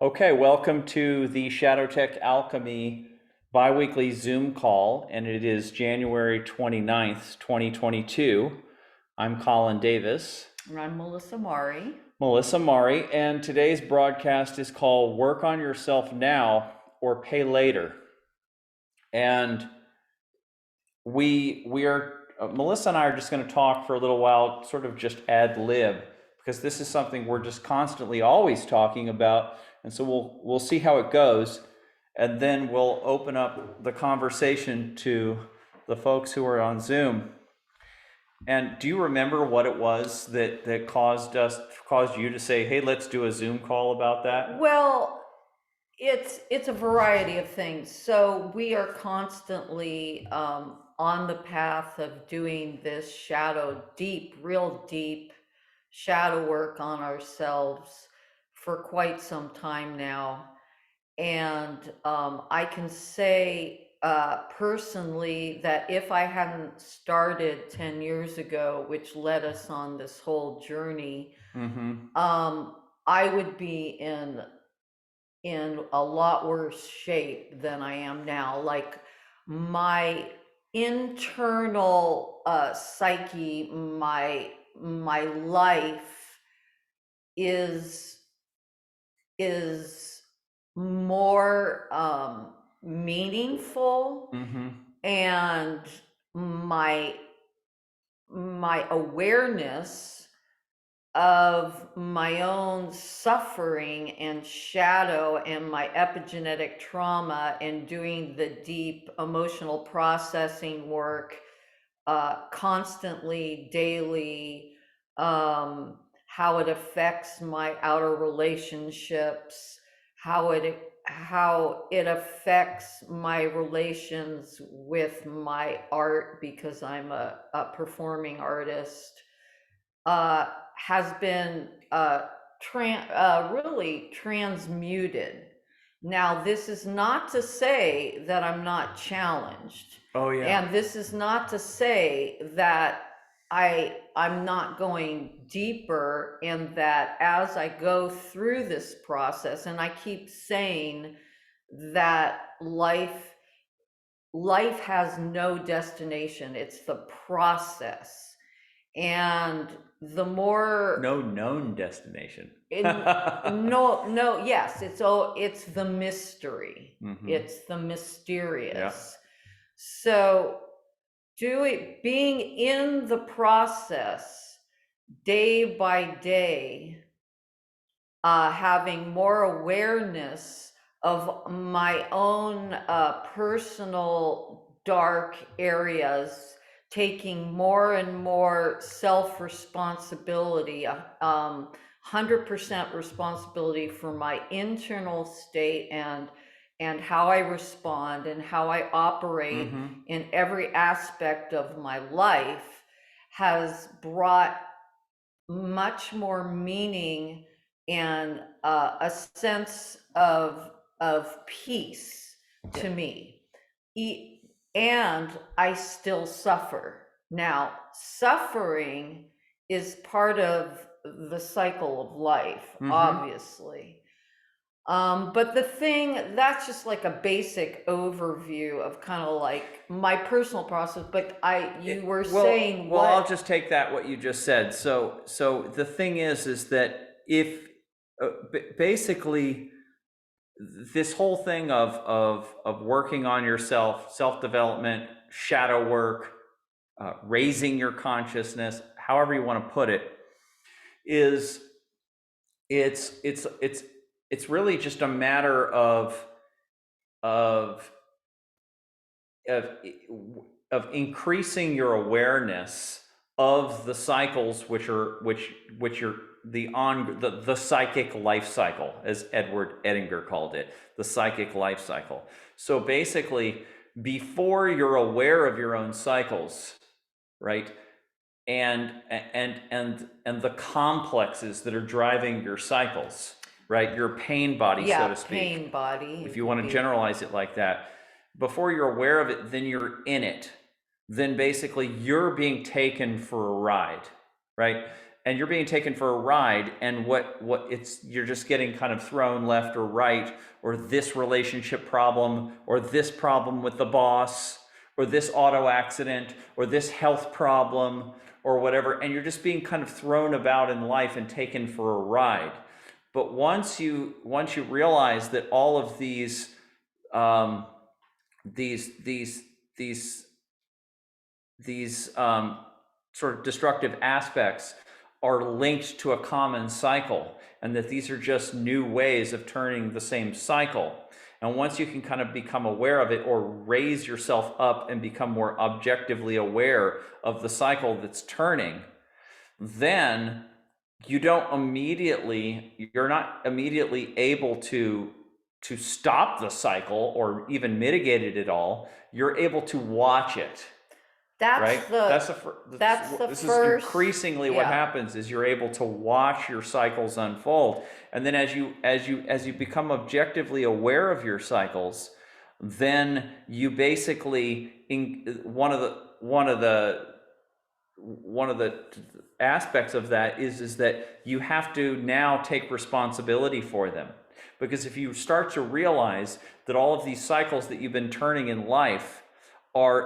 Okay, welcome to the ShadowTech Alchemy biweekly Zoom call, and it is January 29th, 2022. I'm Colin Davis. And I'm Melissa Mari. Melissa Mari, and today's broadcast is called Work on Yourself Now or Pay Later. And Melissa and I are just going to talk for a little while, sort of just ad lib, because this is something we're just constantly always talking about. And so we'll see how it goes, and then we'll open up the conversation to the folks who are on Zoom. And do you remember what it was that caused you to say, "Hey, let's do a Zoom call about that"? Well, it's a variety of things. So we are constantly on the path of doing this real deep shadow work on ourselves for quite some time now. And I can say personally that if I hadn't started 10 years ago, which led us on this whole journey, I would be in a lot worse shape than I am now. Like my internal psyche, my life is more meaningful, and my awareness of my own suffering and shadow and my epigenetic trauma and doing the deep emotional processing work constantly, daily, how it affects my outer relationships, how it affects my relations with my art, because I'm a performing artist, has been really transmuted. Now, this is not to say that I'm not challenged. Oh yeah. And this is not to say that I'm not going deeper, and that as I go through this process, and I keep saying that life has no destination, it's the process. And the more No known destination. yes, it's the mystery. It's the mysterious. So being in the process day by day, having more awareness of my own personal dark areas, taking more and more self-responsibility, 100% responsibility for my internal state and how I respond and how I operate in every aspect of my life, has brought much more meaning and a sense of peace to me. And I still suffer. Now, suffering is part of the cycle of life, obviously. But that's just like a basic overview of kind of like my personal process. But you were saying what? Well, I'll just take what you just said. So the thing is that if basically this whole thing of working on yourself, self-development, shadow work, raising your consciousness, however you want to put it, is it's really just a matter of increasing your awareness of the cycles, which are the psychic life cycle, as Edward Edinger called it, the psychic life cycle. So basically, before you're aware of your own cycles, right, and the complexes that are driving your cycles, right, your pain body, so to speak, pain body, if you want to generalize it like that, before you're aware of it, then you're in it. Then basically you're being taken for a ride, right? and you're being taken for a ride, and what it's, you're just getting kind of thrown left or right, or this relationship problem, or this problem with the boss, or this auto accident, or this health problem, or whatever, and you're just being kind of thrown about in life and taken for a ride. But once you realize that all of um, these these these sort of destructive aspects are linked to a common cycle, and that these are just new ways of turning the same cycle. And once you can kind of become aware of it, or raise yourself up and become more objectively aware of the cycle that's turning, then you're not immediately able to stop the cycle or even mitigate it at all. You're able to watch it. That's right? This is increasingly what happens, is you're able to watch your cycles unfold. And then as you become objectively aware of your cycles, then you basically, one of the aspects of that is that you have to now take responsibility for them. Because if you start to realize that all of these cycles that you've been turning in life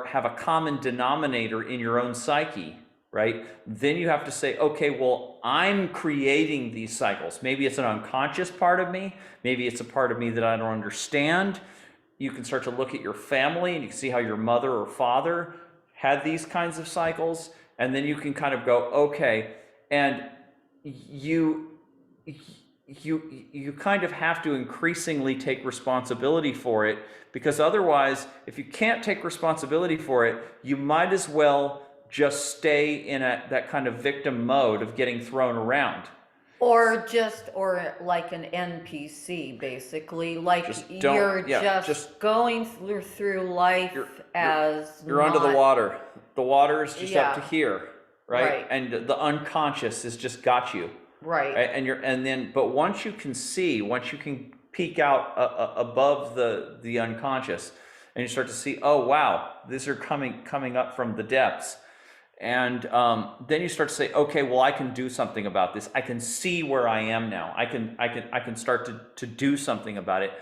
have a common denominator in your own psyche, right? Then you have to say, okay, well, I'm creating these cycles. Maybe it's an unconscious part of me. Maybe it's a part of me that I don't understand. You can start to look at your family, and you can see how your mother or father had these kinds of cycles. And then you can kind of go, okay, and you kind of have to increasingly take responsibility for it, because otherwise, if you can't take responsibility for it, you might as well just stay in that kind of victim mode of getting thrown around. Or like an NPC, basically, like you're just going through life you're under the water. The water is just up to here, right? Right. And the unconscious has just got you. Right. But once you can peek out above the unconscious, and you start to see, oh wow, these are coming up from the depths, and then you start to say, okay, well, I can do something about this. I can see where I am now. I can start to do something about it.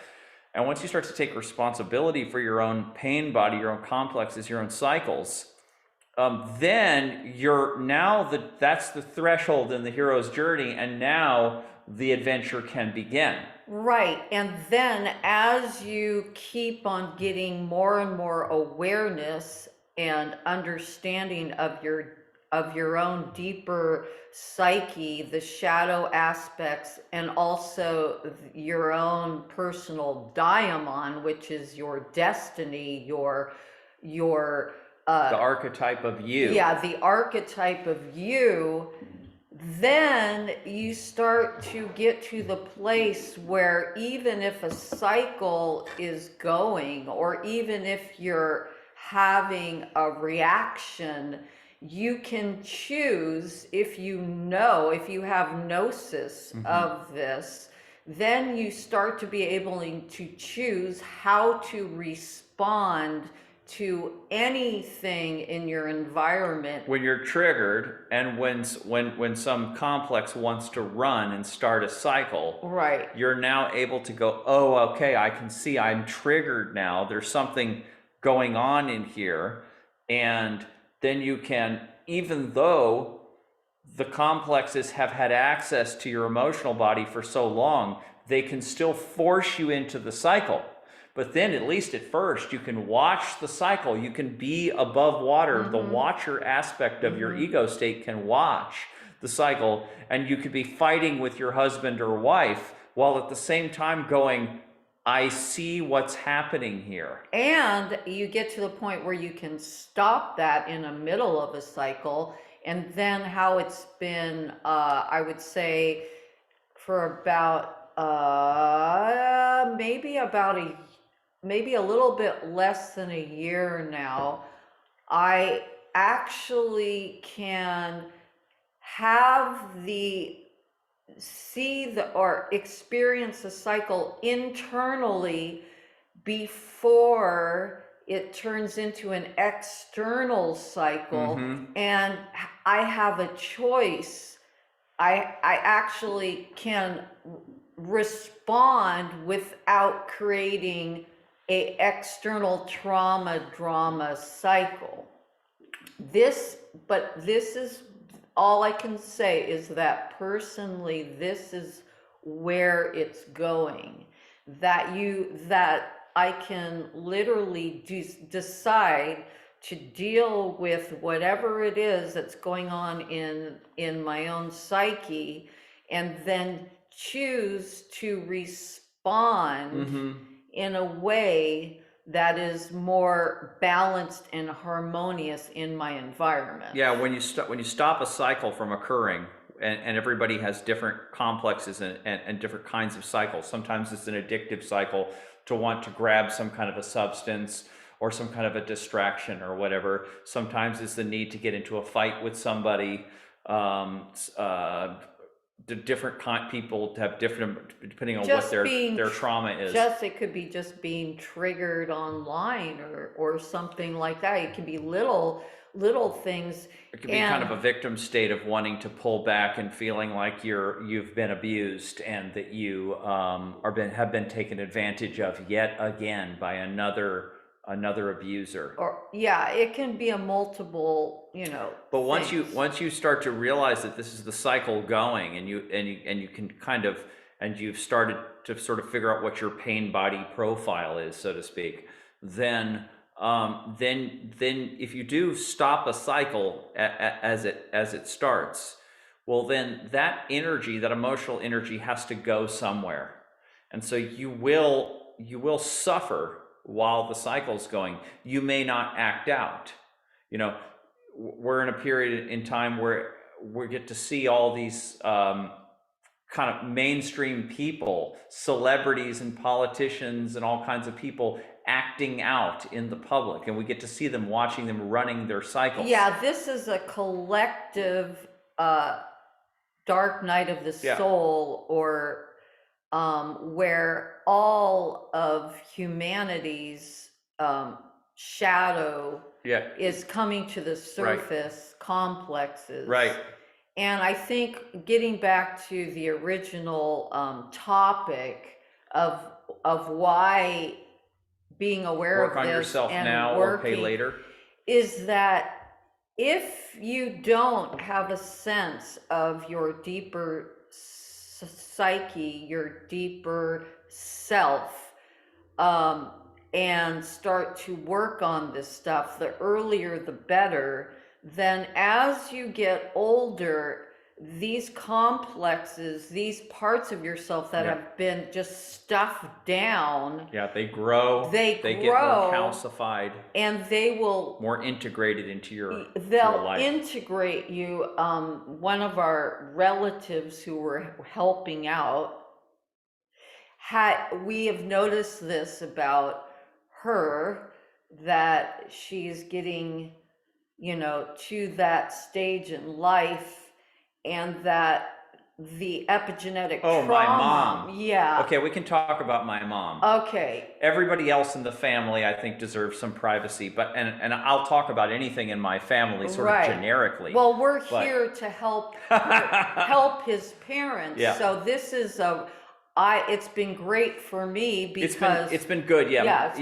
And once you start to take responsibility for your own pain body, your own complexes, your own cycles, then that's the threshold in the hero's journey, and now the adventure can begin. Right. And then as you keep on getting more and more awareness and understanding of your own deeper psyche, the shadow aspects, and also your own personal daimon, which is your destiny, your the archetype of you. Yeah, the archetype of you. Then you start to get to the place where even if a cycle is going, or even if you're having a reaction, you can choose, if you have gnosis of this, then you start to be able to choose how to respond to anything in your environment. When you're triggered, and when some complex wants to run and start a cycle, right, you're now able to go, oh, okay, I can see I'm triggered now. There's something going on in here. And then you can, even though the complexes have had access to your emotional body for so long, they can still force you into the cycle. But then, at least at first, you can watch the cycle. You can be above water. The watcher aspect of your ego state can watch the cycle, and you could be fighting with your husband or wife while at the same time going, I see what's happening here. And you get to the point where you can stop that in the middle of a cycle. And then how it's been, I would say, for about maybe a little bit less than a year now, I actually can or experience a cycle internally before it turns into an external cycle. And I have a choice I actually can respond without creating a external trauma drama cycle. But this is all I can say is that personally, this is where it's going. That I can literally decide to deal with whatever it is that's going on in my own psyche, and then choose to respond in a way that is more balanced and harmonious in my environment. Yeah, when you stop a cycle from occurring, and everybody has different complexes and different kinds of cycles. Sometimes it's an addictive cycle to want to grab some kind of a substance or some kind of a distraction or whatever. Sometimes it's the need to get into a fight with somebody. The different people have different, depending on what their trauma is. It could be just being triggered online or something like that. It can be little things. It could be kind of a victim state of wanting to pull back and feeling like you've been abused and that you have been taken advantage of yet again by another abuser. Or it can be a multiple, But once you start to realize that this is the cycle going, and you can kind of, and you've started to sort of figure out what your pain body profile is, so to speak, then if you do stop a cycle as it starts, well, then that energy, that emotional energy, has to go somewhere, and so you will suffer while the cycle's going. You may not act out. We're in a period in time where we get to see all these kind of mainstream people, celebrities and politicians and all kinds of people acting out in the public, and we get to see them, watching them running their cycles. Yeah, this is a collective dark night of the soul, or where all of humanity's shadow is coming to the surface, complexes. Right. And I think getting back to the original topic of why being aware work of on this yourself and now or pay later, is that if you don't have a sense of your deeper psyche, your deeper self, and start to work on this stuff, the earlier the better, then as you get older, these complexes, these parts of yourself that have been just stuffed down, they grow, they get more calcified, and they will more integrated into your life. They'll integrate you. One of our relatives who were helping out, we have noticed this about her, that she's getting to that stage in life, and that the epigenetic trauma. My mom. Yeah. Okay, we can talk about my mom. Okay. Everybody else in the family, I think, deserves some privacy, but and I'll talk about anything in my family sort of generically. Well, we're here to help help his parents. Yeah. So this is it's been great for me because it's been good. Yeah.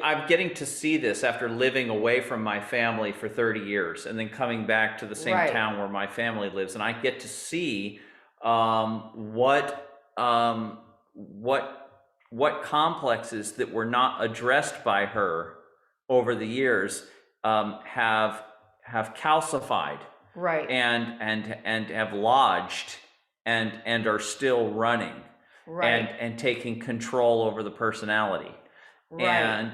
I'm getting to see this after living away from my family for 30 years and then coming back to the same town where my family lives, and I get to see what complexes that were not addressed by her over the years have calcified, and have lodged and are still running, and taking control over the personality, and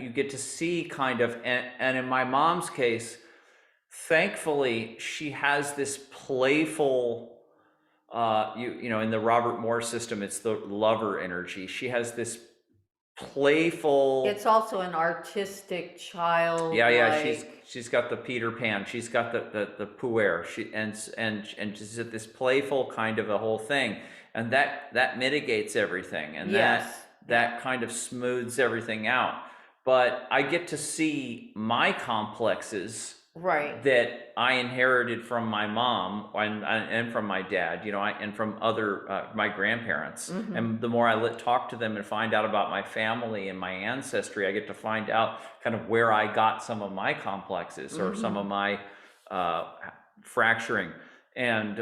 you get to see kind of, and in my mom's case, thankfully, she has this playful, in the Robert Moore system, it's the lover energy. She has this playful. It's also an artistic child. She's got the Peter Pan. She's got the puer. And she's at this playful kind of a whole thing, and that mitigates everything, and that kind of smooths everything out. but I get to see my complexes Right. that I inherited from my mom and from my dad, and from other my grandparents. Mm-hmm. And the more I talk to them and find out about my family and my ancestry, I get to find out kind of where I got some of my complexes or some of my fracturing, and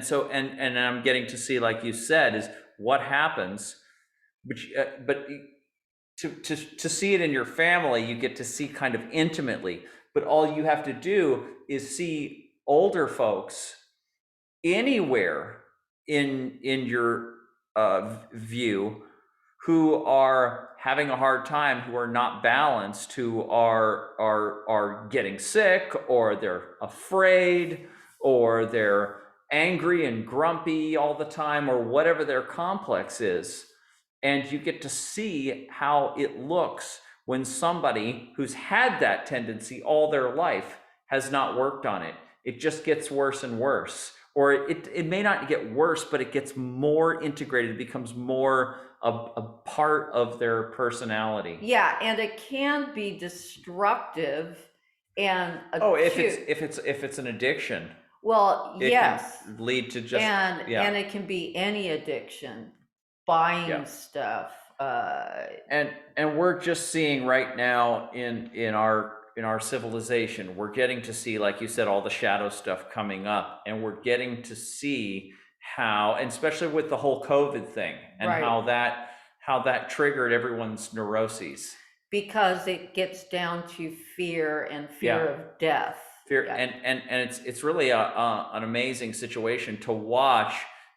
so I'm getting to see, like you said, is what happens, but to see it in your family, you get to see kind of intimately. But all you have to do is see older folks anywhere in your view who are having a hard time, who are not balanced, who are getting sick, or they're afraid, or they're angry and grumpy all the time, or whatever their complex is. And you get to see how it looks when somebody who's had that tendency all their life has not worked on it. It just gets worse and worse. Or it may not get worse, but it gets more integrated. It becomes more a part of their personality. Yeah, and it can be destructive and if acute. it's an addiction, Well, it yes, can lead to just and it can be any addiction, buying stuff. And we're just seeing right now in our civilization, we're getting to see, like you said, all the shadow stuff coming up, and we're getting to see how, and especially with the whole COVID thing, and Right. how that triggered everyone's neuroses. Because it gets down to fear and fear of death. Fear, and it's really an amazing situation to watch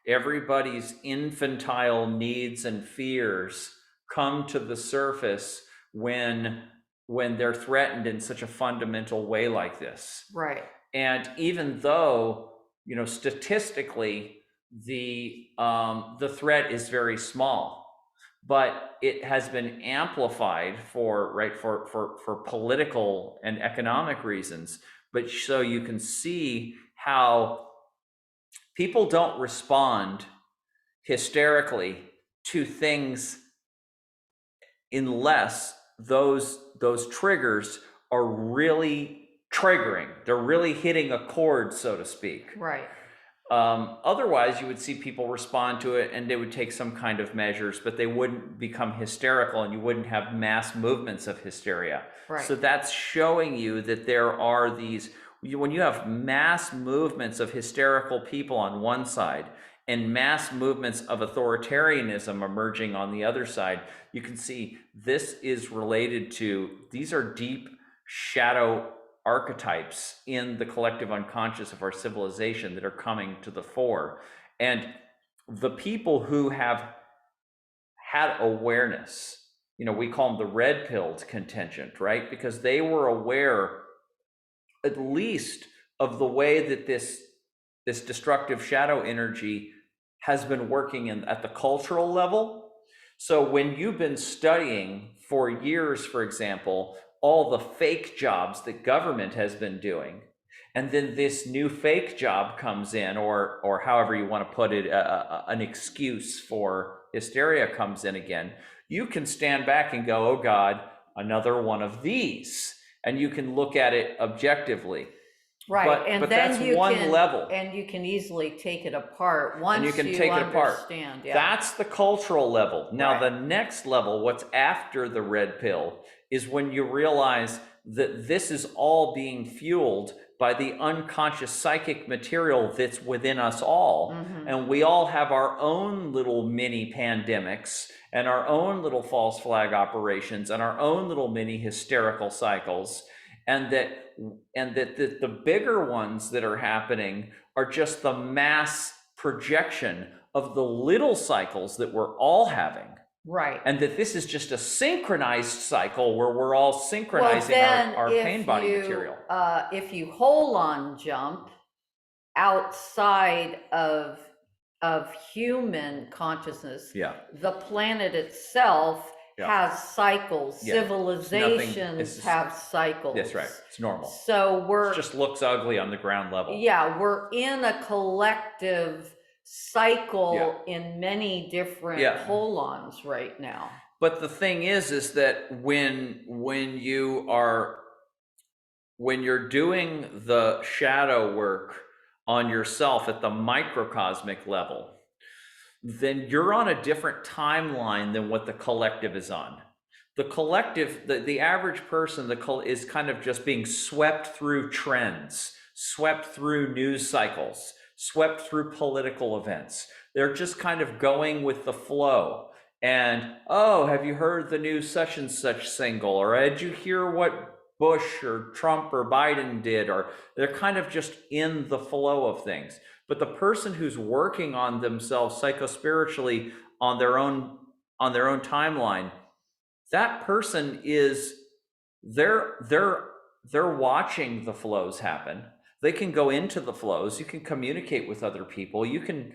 everybody's infantile needs and fears come to the surface when they're threatened in such a fundamental way like this. Right. And even though, statistically, the threat is very small, but it has been amplified for political and economic reasons. But so you can see how people don't respond hysterically to things unless those triggers are really triggering. They're really hitting a chord, so to speak. Right. Otherwise, you would see people respond to it and they would take some kind of measures, but they wouldn't become hysterical, and you wouldn't have mass movements of hysteria. Right. So that's showing you that there are these, when you have mass movements of hysterical people on one side and mass movements of authoritarianism emerging on the other side, you can see this is related to, these are deep shadow archetypes in the collective unconscious of our civilization that are coming to the fore. And the people who have had awareness, we call them the red pilled contingent, right? Because they were aware at least of the way that this destructive shadow energy has been working at the cultural level. So when you've been studying for years, for example, all the fake jobs that government has been doing, and then this new fake job comes in, or however you want to put it, an excuse for hysteria comes in again, you can stand back and go, oh God, another one of these. And you can look at it objectively. Right, but then that's one level, and you can easily take it apart once and you can take it apart. Yeah. That's the cultural level. Now, Right. The next level, what's after the red pill, is when you realize that this is all being fueled by the unconscious psychic material that's within us all. Mm-hmm. And we all have our own little mini pandemics and our own little false flag operations and our own little mini hysterical cycles. And that the bigger ones that are happening are just the mass projection of the little cycles that we're all having. Right. And that this is just a synchronized cycle where we're all synchronizing our pain body material. If you whole on jump outside of human consciousness, the planet itself has cycles. Civilizations have cycles. That's right. It's normal. So it just looks ugly on the ground level. Yeah, we're in a collective cycle in many different hold-ons right now. But the thing is that when you're doing the shadow work on yourself at the microcosmic level, then you're on a different timeline than what the collective is on. The collective, the average person, is kind of just being swept through trends, swept through news cycles, swept through political events. They're just kind of going with the flow. And, oh, have you heard the new such and such single? Or did you hear what Bush or Trump or Biden did? Or they're kind of just in the flow of things. But the person who's working on themselves psychospiritually on their own timeline, that person is they're watching the flows happen. They can go into the flows. You can communicate with other people. You can,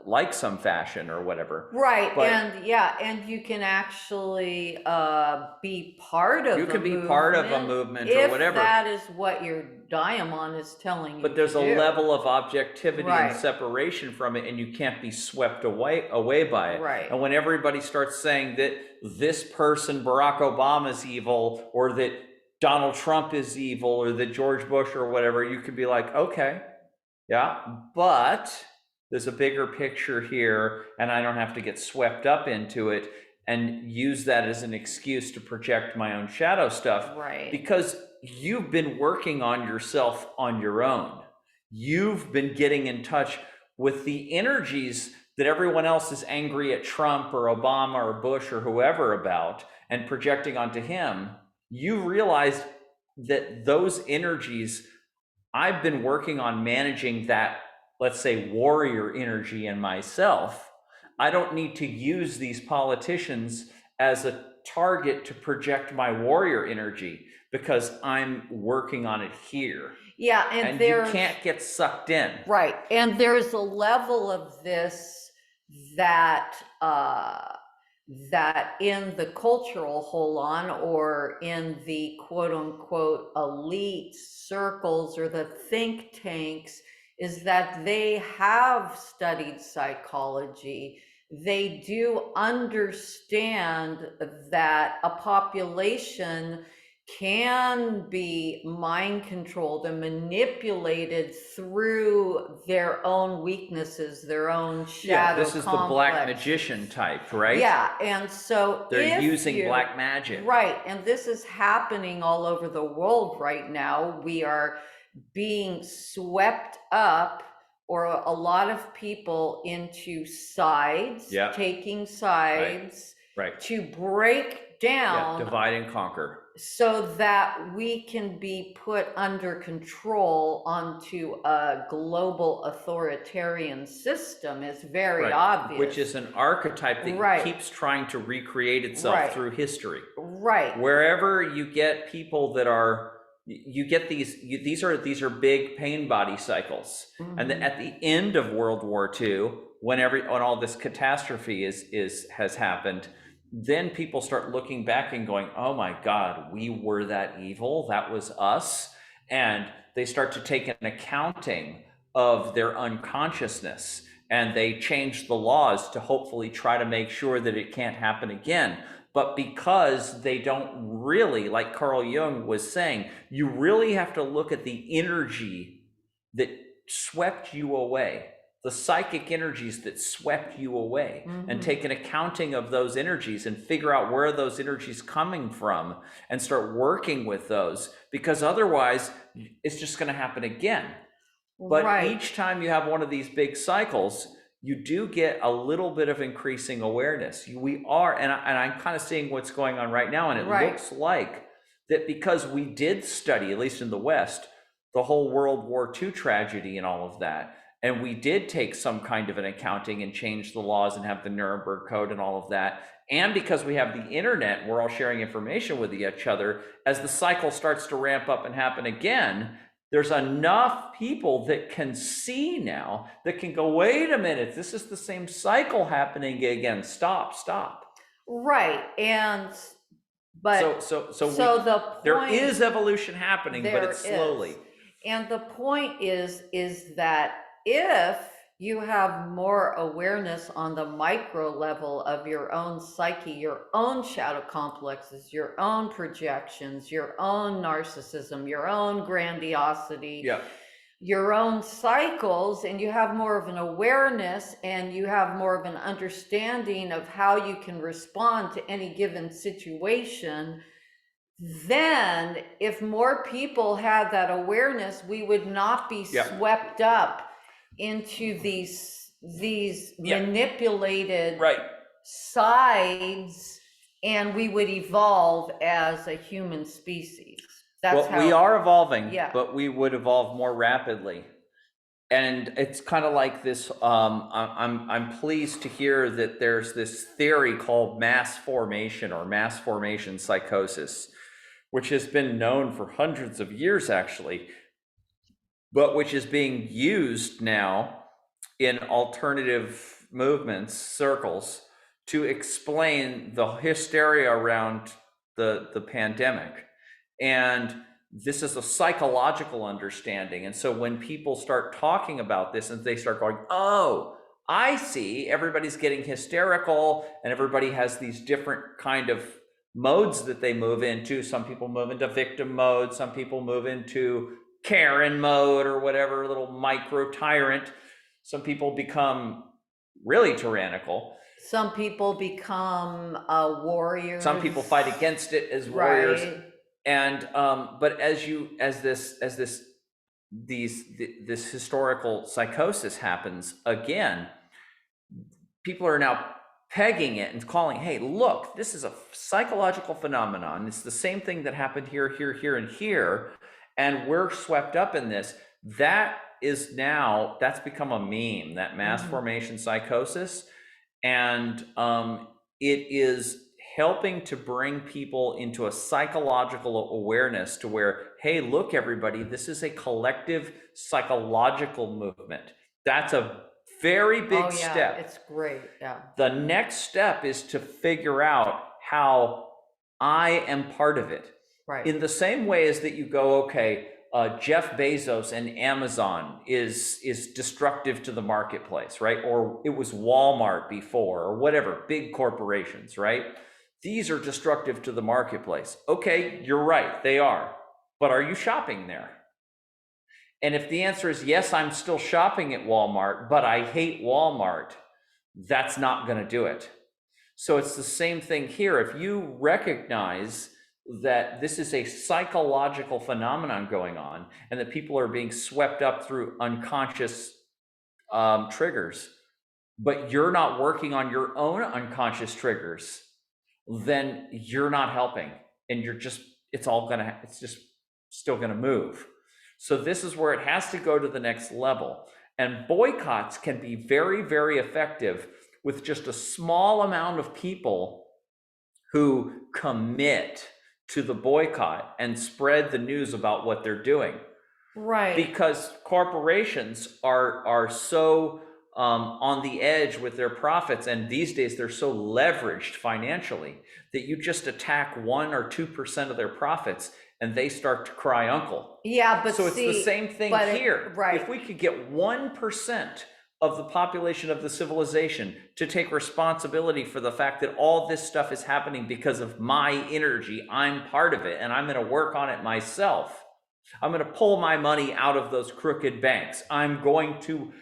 like some fashion or whatever. Right. And you can actually be part of you can be part of a movement or whatever. If that is what your daimon is telling you. But there's a level of objectivity Right. and separation from it, and you can't be swept away by it. Right. And when everybody starts saying that this person, Barack Obama, is evil, or that Donald Trump is evil, or that George Bush or whatever, you could be like, okay, yeah, but there's a bigger picture here, and I don't have to get swept up into it and use that as an excuse to project my own shadow stuff. Right. Because you've been working on yourself on your own. You've been getting in touch with the energies that everyone else is angry at Trump or Obama or Bush or whoever about and projecting onto him. You realized that those energies, I've been working on managing that, let's say, warrior energy in myself. I don't need to use these politicians as a target to project my warrior energy because I'm working on it here. Yeah, and you can't get sucked in. Right, and there's a level of this that that in the cultural hold-on or in the quote-unquote elite circles or the think tanks is that they have studied psychology. They do understand that a population can be mind controlled and manipulated through their own weaknesses, their own shadow this is complex. The black magician type, right? Yeah, and so they're using black magic. Right, and this is happening all over the world right now. We are being swept up, or a lot of people, into sides, taking sides, right. to break down, divide and conquer, so that we can be put under control onto a global authoritarian system is very obvious. Which is an archetype that keeps trying to recreate itself through history. Right. Wherever you get people that are, you get these are big pain body cycles. Mm-hmm. And at the end of World War II, when all this catastrophe has happened, then people start looking back and going, oh my God, we were that evil. That was us. And they start to take an accounting of their unconsciousness, and they change the laws to hopefully try to make sure that it can't happen again. But because they don't really, like Carl Jung was saying, you really have to look at the energy that swept you away, the psychic energies that swept you away, and take an accounting of those energies and figure out where those energies coming from and start working with those, because otherwise it's just going to happen again. But each time you have one of these big cycles, you do get a little bit of increasing awareness. We are, and I'm kind of seeing what's going on right now, and it looks like that because we did study, at least in the West, the whole World War II tragedy and all of that, and we did take some kind of an accounting and change the laws and have the Nuremberg Code and all of that. And because we have the internet, we're all sharing information with each other. As the cycle starts to ramp up and happen again, there's enough people that can see now, that can go, wait a minute, this is the same cycle happening again. Stop. Right. But there is evolution happening, but it's slowly. And the point is that if you have more awareness on the micro level of your own psyche, your own shadow complexes, your own projections, your own narcissism, your own grandiosity, Yeah. your own cycles, and you have more of an awareness and you have more of an understanding of how you can respond to any given situation. Then if more people had that awareness, we would not be Yeah. swept up into these Yeah. manipulated Right. sides, and we would evolve as a human species. That's Well, we are evolving, Yeah. but we would evolve more rapidly. And it's kind of like this. I'm pleased to hear that there's this theory called mass formation or mass formation psychosis, which has been known for hundreds of years, actually, but which is being used now in alternative movements, circles, to explain the hysteria around the pandemic. And this is a psychological understanding. And so when people start talking about this and they start going, oh, I see, everybody's getting hysterical and everybody has these different kind of modes that they move into. Some people move into victim mode, some people move into Karen mode or whatever, little micro tyrant. Some people become really tyrannical. Some people become warriors. Some people fight against it as warriors. Right. And but as this historical psychosis happens again, people are now pegging it and calling, hey, look, this is a psychological phenomenon. It's the same thing that happened here, here, here, and here, and we're swept up in this. That is now, that's become a meme, that mass formation psychosis, and it is helping to bring people into a psychological awareness to where, hey, look, everybody, this is a collective psychological movement. That's a very big step. It's great. Yeah. The next step is to figure out how I am part of it. Right. In the same way as that you go, okay, Jeff Bezos and Amazon is destructive to the marketplace, right? Or it was Walmart before, or whatever, big corporations, right? These are destructive to the marketplace. Okay, you're right, they are. But are you shopping there? And if the answer is yes, I'm still shopping at Walmart, but I hate Walmart, that's not going to do it. So it's the same thing here. If you recognize that this is a psychological phenomenon going on and that people are being swept up through unconscious triggers, but you're not working on your own unconscious triggers, then you're not helping, and you're just, it's just still gonna move. So this is where it has to go to the next level. And boycotts can be very, very effective with just a small amount of people who commit to the boycott and spread the news about what they're doing. Right. Because corporations are so on the edge with their profits, and these days they're so leveraged financially that you just attack 1 or 2% of their profits and they start to cry uncle. Yeah, but so it's the same thing here. Right. If we could get 1% of the population of the civilization to take responsibility for the fact that all this stuff is happening because of my energy, I'm part of it, and I'm going to work on it myself. I'm going to pull my money out of those crooked banks. I'm going to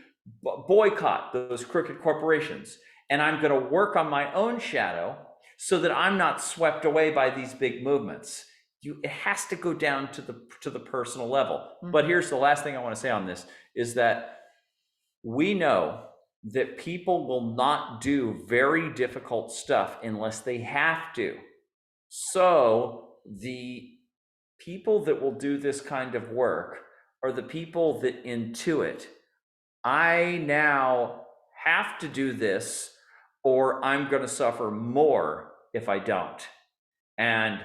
boycott those crooked corporations, and I'm going to work on my own shadow so that I'm not swept away by these big movements. It has to go down to the personal level. But here's the last thing I want to say on this is that we know that people will not do very difficult stuff unless they have to. So the people that will do this kind of work are the people that intuit, I now have to do this or I'm going to suffer more if I don't. And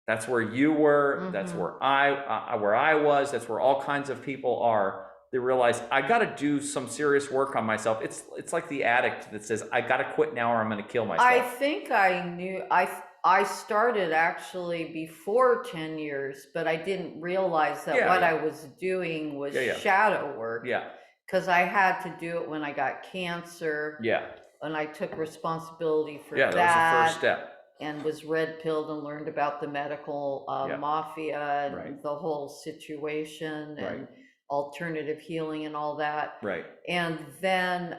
that's where you were, that's where I was, that's where all kinds of people are. They realize I got to do some serious work on myself. It's like the addict that says, I got to quit now or I'm going to kill myself. I think I knew, I started actually before 10 years, but I didn't realize that what I was doing was shadow work. Yeah. because I had to do it when I got cancer, Yeah. and I took responsibility for Yeah, that was the first that, step. and was red pilled and learned about the medical Yeah. mafia and Right. the whole situation and Right. alternative healing and all that. Right. And then,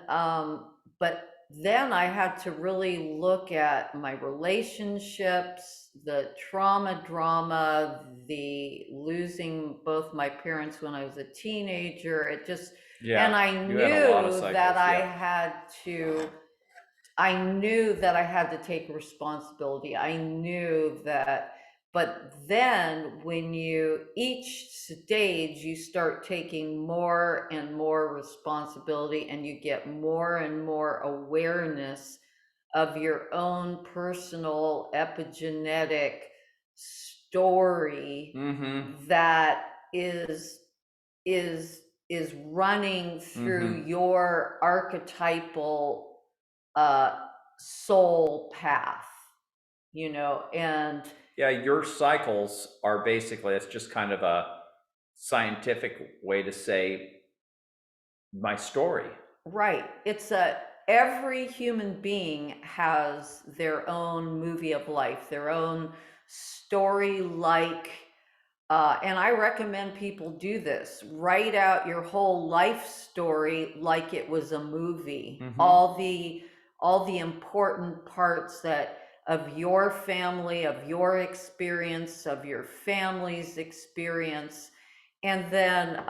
but then I had to really look at my relationships, the trauma, drama, the losing both my parents when I was a teenager. It just, Yeah. and I You had a lot of knew cycles. that Yeah. I knew that I had to take responsibility. I knew that, but then when each stage, you start taking more and more responsibility and you get more and more awareness of your own personal epigenetic story Mm-hmm. that is is running through Mm-hmm. your archetypal soul path, and Yeah, your cycles are basically, it's just kind of a scientific way to say my story. right. Every human being has their own movie of life, their own story and I recommend people do this. Write out your whole life story like it was a movie. Mhm. All the important parts of your family, of your experience, of your family's experience, and then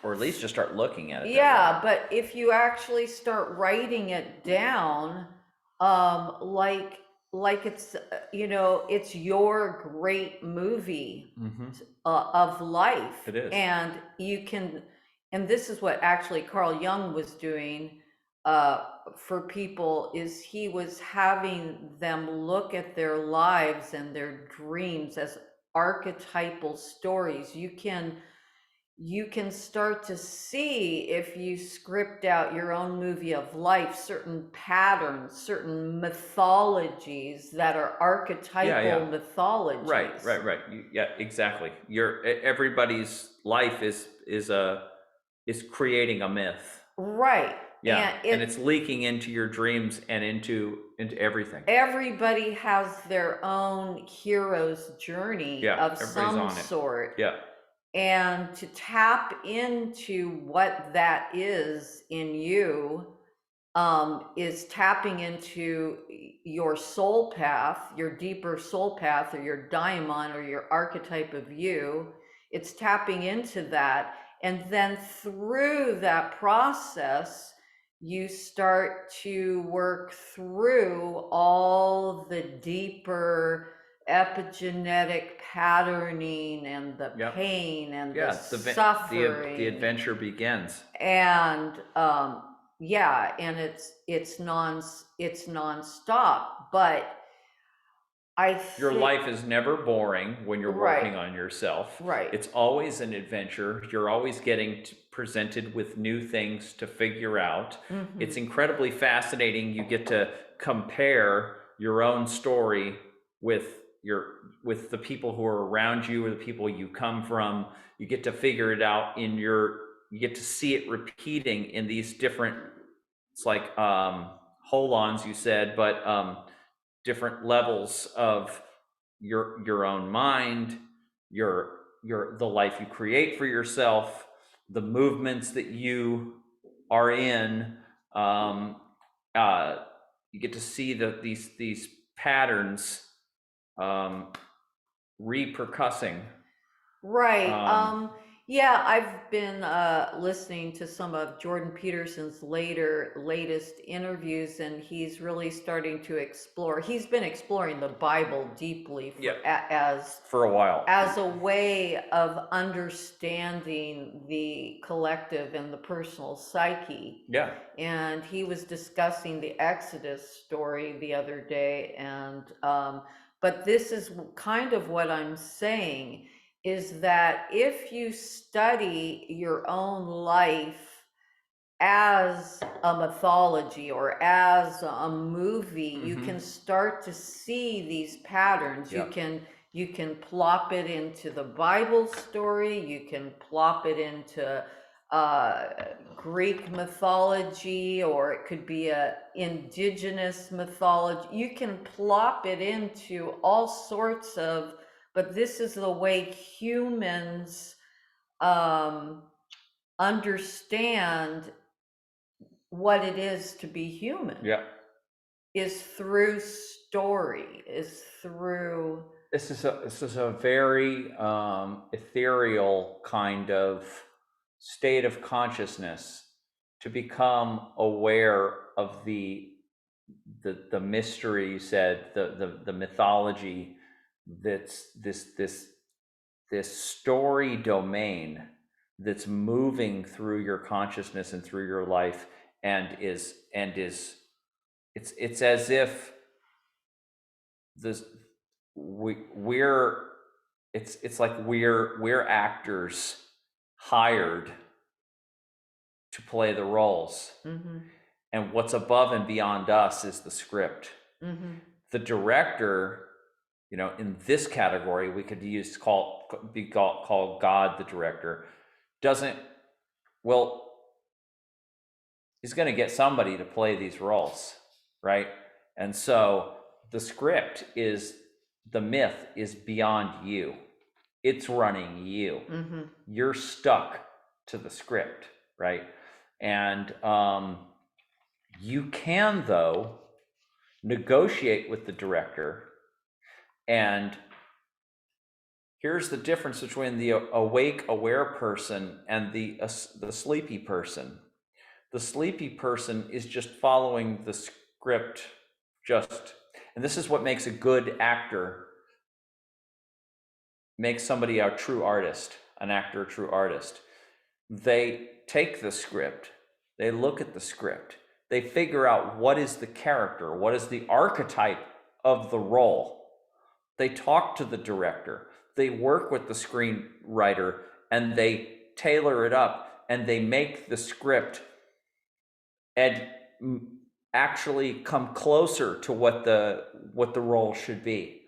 Or at least just start looking at it that yeah, way. but if you actually start writing it down, like it's it's your great movie Mm-hmm. of life. It is. And this is what actually Carl Jung was doing for people, is he was having them look at their lives and their dreams as archetypal stories. You can start to see, if you script out your own movie of life, certain patterns, certain mythologies that are archetypal mythologies. Right. Yeah, exactly. Everybody's life is creating a myth. Right. Yeah, and it's leaking into your dreams and into everything. Everybody has their own hero's journey of some sort. Yeah. And to tap into what that is in you is tapping into your soul path, your deeper soul path, or your daimon, or your archetype of you. It's tapping into that. And then through that process, you start to work through all the deeper epigenetic patterning and the pain and the suffering. The adventure begins. And yeah, and it's nonstop. But your life is never boring when you're working on yourself. Right. It's always an adventure. You're always getting presented with new things to figure out. Mm-hmm. It's incredibly fascinating. You get to compare your own story with the people who are around you or the people you come from. You get to figure it out you get to see it repeating in these different, it's like hold-ons, you said, but different levels of your own mind, the life you create for yourself, the movements that you are in. You get to see these patterns repercussing. Right. Yeah, I've been listening to some of Jordan Peterson's latest interviews, and he's really starting to explore. He's been exploring the Bible deeply for a while, as a way of understanding the collective and the personal psyche. Yeah. And he was discussing the Exodus story the other day, and but this is kind of what I'm saying, is that if you study your own life as a mythology or as a movie, you can start to see these patterns. You can plop it into the Bible story, you can plop it into Greek mythology, or it could be a indigenous mythology. You can plop it into all sorts of, but this is the way humans understand what it is to be human. Yeah. Is through story, is through. This is a very ethereal kind of state of consciousness, to become aware of the mystery you said, the mythology, that's this story domain that's moving through your consciousness and through your life, and is it's as if this we're it's like we're actors hired to play the roles. Mm-hmm. And what's above and beyond us is the script. Mm-hmm. The director, in this category, we could call God the director, doesn't, well, he's going to get somebody to play these roles, right? And so the myth is beyond you. It's running you. Mm-hmm. You're stuck to the script, right? And you can, though, negotiate with the director. And here's the difference between the awake, aware person and the sleepy person. The sleepy person is just following the script, and this is what makes a good actor, makes somebody a true artist, an actor, a true artist. They take the script, they look at the script, they figure out what is the character, what is the archetype of the role. They talk to the director, they work with the screenwriter, and they tailor it up, and they make the script and actually come closer to what the role should be.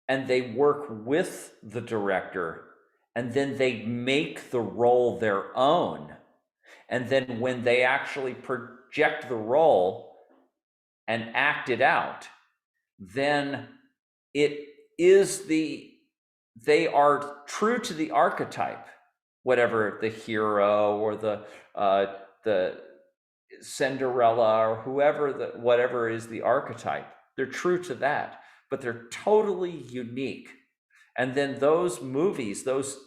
And they work with the director, and then they make the role their own. And then when they actually project the role and act it out, then they are true to the archetype, whatever the hero or the Cinderella or whatever is the archetype. They're true to that, but they're totally unique. And then those movies, those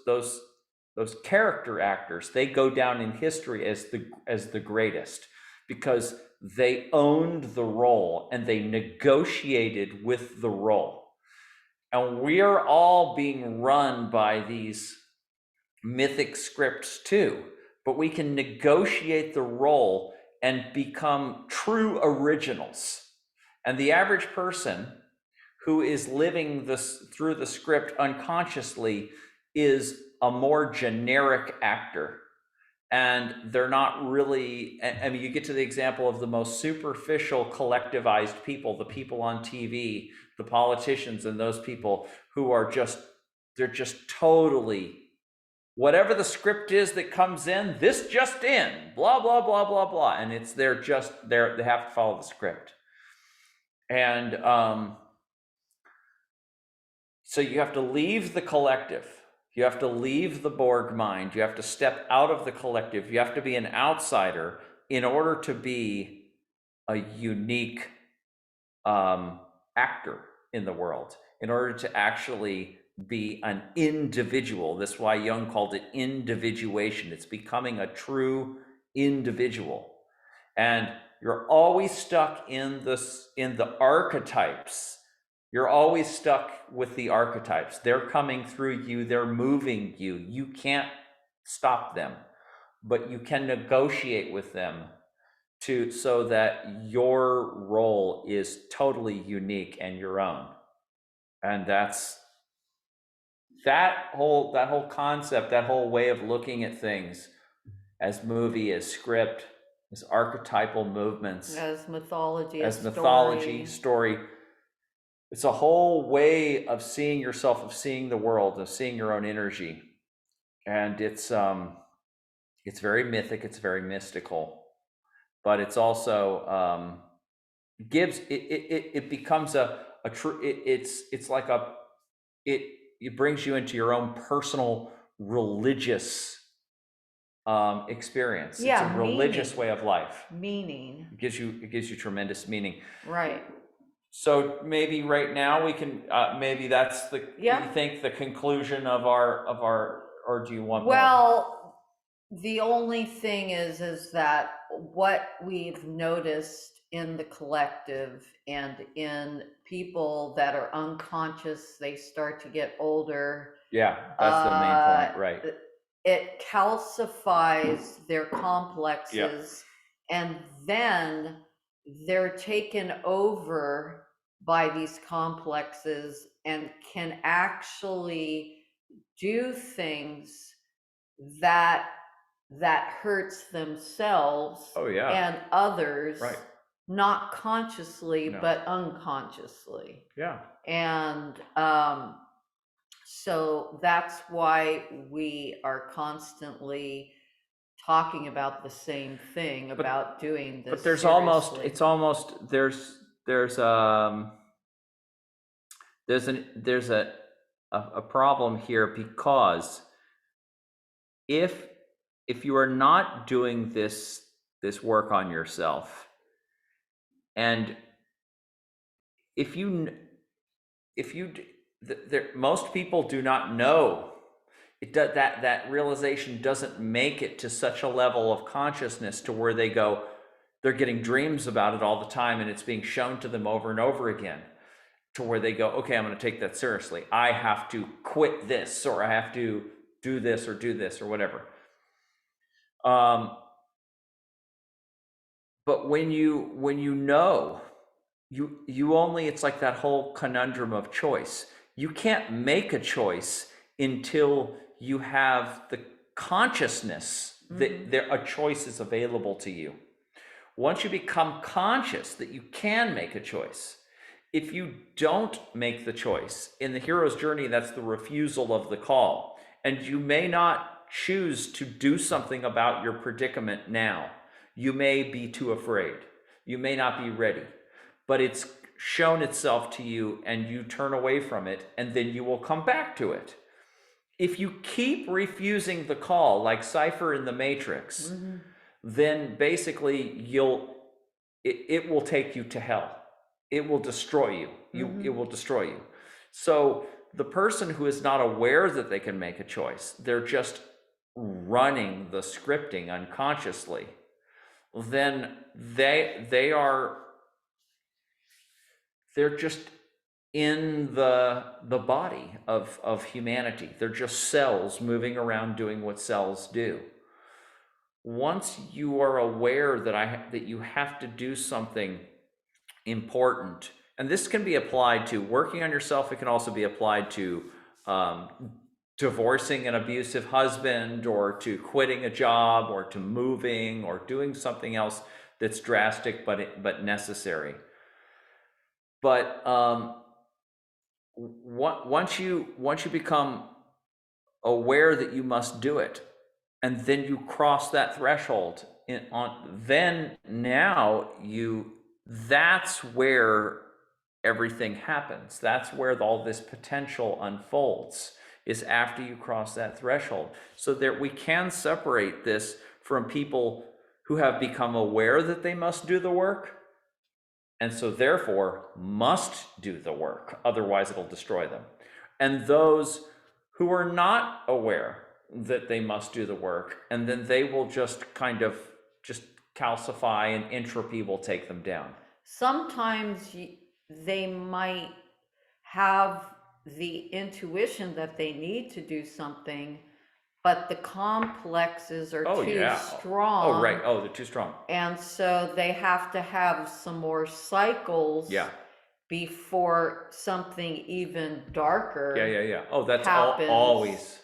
character actors, they go down in history as the greatest, because they owned the role and they negotiated with the role. And we are all being run by these mythic scripts too, but we can negotiate the role and become true originals. And the average person who is living through the script unconsciously is a more generic actor. And they're not really, I mean, you get to the example of the most superficial collectivized people, the people on TV, the politicians, and those people who are they're just totally, whatever the script is that comes in, this just in, blah, blah, blah, blah, blah. And they have to follow the script. And so you have to leave the collective. You have to leave the Borg mind. You have to step out of the collective. You have to be an outsider in order to be a unique actor in the world, in order to actually be an individual. That's why Jung called it individuation. It's becoming a true individual. And you're always stuck in the archetypes. You're always stuck with the archetypes. They're coming through you, they're moving you. You can't stop them, but you can negotiate with them so that your role is totally unique and your own. And that's that whole concept, that whole way of looking at things as movie, as script, as archetypal movements, as mythology, story. It's a whole way of seeing yourself, of seeing the world, of seeing your own energy. And it's It's very mythic, it's very mystical, but it's also gives it becomes a true it's like it it brings you into your own personal religious experience. It's a Yeah, religious way meaning. of life. Meaning. It gives you tremendous meaning. Right. So maybe right now we can maybe that's the Yeah. you think the conclusion of our or do you want more? Well, the only thing is that what we've noticed in the collective and in people that are unconscious, they start to get older. Yeah, that's the main point, right? It calcifies their complexes, and then they're taken over by these complexes and can actually do things that hurts themselves Oh yeah, and others, right. not consciously No. but unconsciously. Yeah. And so that's why we are constantly talking about the same thing, about doing this. But there's seriously. it's almost there's a problem here, because if you are not doing this work on yourself, and if you most people do not know that realization doesn't make it to such a level of consciousness to where they're getting dreams about it all the time, and it's being shown to them over and over again, to where they go, okay, I'm going to take that seriously. I have to quit this, or I have to do this or whatever. But when you know, you only, it's like that whole conundrum of choice. You can't make a choice until you have the consciousness that a choice is available to you. Once you become conscious that you can make a choice, if you don't make the choice, in the hero's journey, that's the refusal of the call. And you may not choose to do something about your predicament now. You may be too afraid. You may not be ready. But it's shown itself to you, and you turn away from it, and then you will come back to it. If you keep refusing the call, like Cypher in the Matrix, then basically it will take you to hell. It will destroy you. It will destroy you. So the person who is not aware that they can make a choice, they're just running the scripting unconsciously, then they're just in the body of humanity. They're just cells moving around doing what cells do. Once you are aware that you have to do something important, and this can be applied to working on yourself, it can also be applied to divorcing an abusive husband, or to quitting a job, or to moving, or doing something else that's drastic but necessary. But once you become aware that you must do it, and then you cross that threshold, then now that's where everything happens. That's where all this potential unfolds, is after you cross that threshold. So that we can separate this from people who have become aware that they must do the work, and so therefore must do the work, otherwise it'll destroy them. And those who are not aware that they must do the work, and then they will just kind of just calcify, and entropy will take them down. Sometimes they might have the intuition that they need to do something, but the complexes are too strong. Oh, right. Oh, they're too strong. And so they have to have some more cycles before something even darker. Yeah. Oh, that's happens. Always.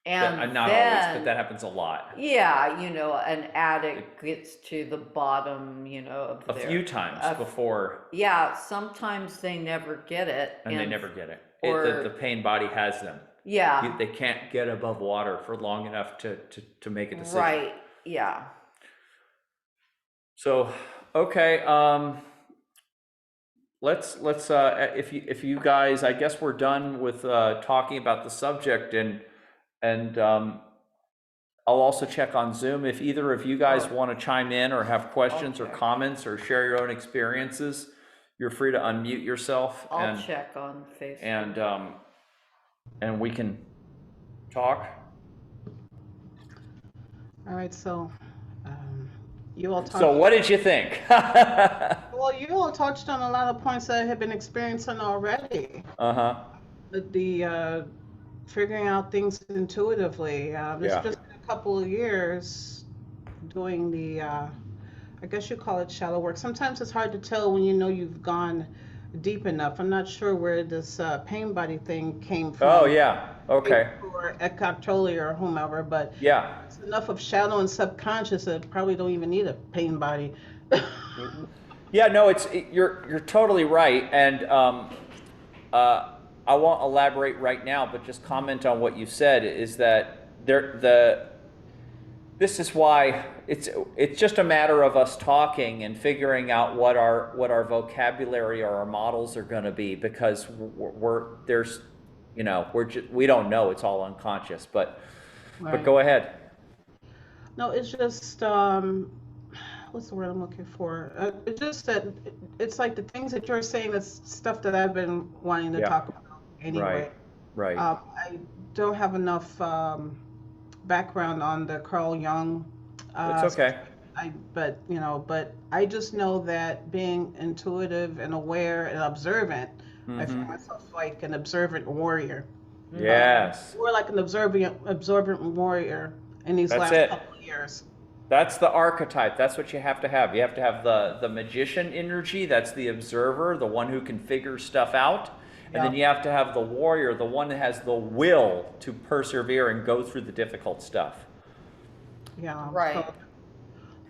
And not then, always, but that happens a lot. Yeah, an addict gets to the bottom, of a few times before. Yeah, sometimes they never get it. And they never get it. The pain body has them. Yeah. They can't get above water for long enough to make a decision. Right. Yeah. So, okay, let's if you guys, I guess we're done with talking about the subject, and I'll also check on Zoom if either of you guys want to chime in or have questions or check. comments or share your own experiences. You're free to unmute yourself. I'll check on Facebook. And we can talk. All right, so you all talked. So what did you think? Well, you all touched on a lot of points that I have been experiencing already. Uh-huh. The figuring out things intuitively. It's just been a couple of years doing the, I guess you call it shallow work. Sometimes it's hard to tell when you know you've gone deep enough. I'm not sure where this pain body thing came from. Oh, yeah. Okay. Or Eckhart Tolle or whomever, but yeah, it's enough of shallow and subconscious that probably don't even need a pain body. Yeah, no, you're totally right, and I won't elaborate right now, but just comment on what you said. Is that this is why it's just a matter of us talking and figuring out what our vocabulary or our models are going to be, because we don't know, it's all unconscious, but Right. but go ahead. No, it's just what's the word I'm looking for? It's just that it's like the things that you're saying. That's stuff that I've been wanting to talk about anyway. Right. I don't have enough background on the Carl Jung. It's okay. But I just know that being intuitive and aware and observant, I feel myself like an observant warrior. Yes. More like an observant warrior in these last couple of years. That's the archetype. That's what you have to have. You have to have the magician energy. That's the observer, the one who can figure stuff out. And then you have to have the warrior, the one that has the will to persevere and go through the difficult stuff. Yeah. Right.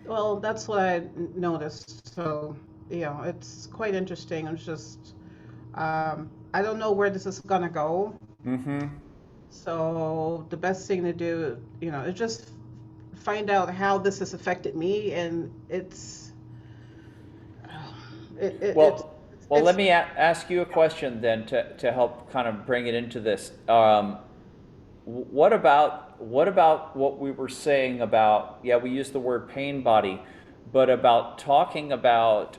Well, that's what I noticed. So, it's quite interesting. It's just, I don't know where this is gonna go. Mm-hmm. So the best thing to do, is just find out how this has affected me, and Well, let me ask you a question then to help kind of bring it into this. What about what we were saying about, we use the word pain body, but about talking about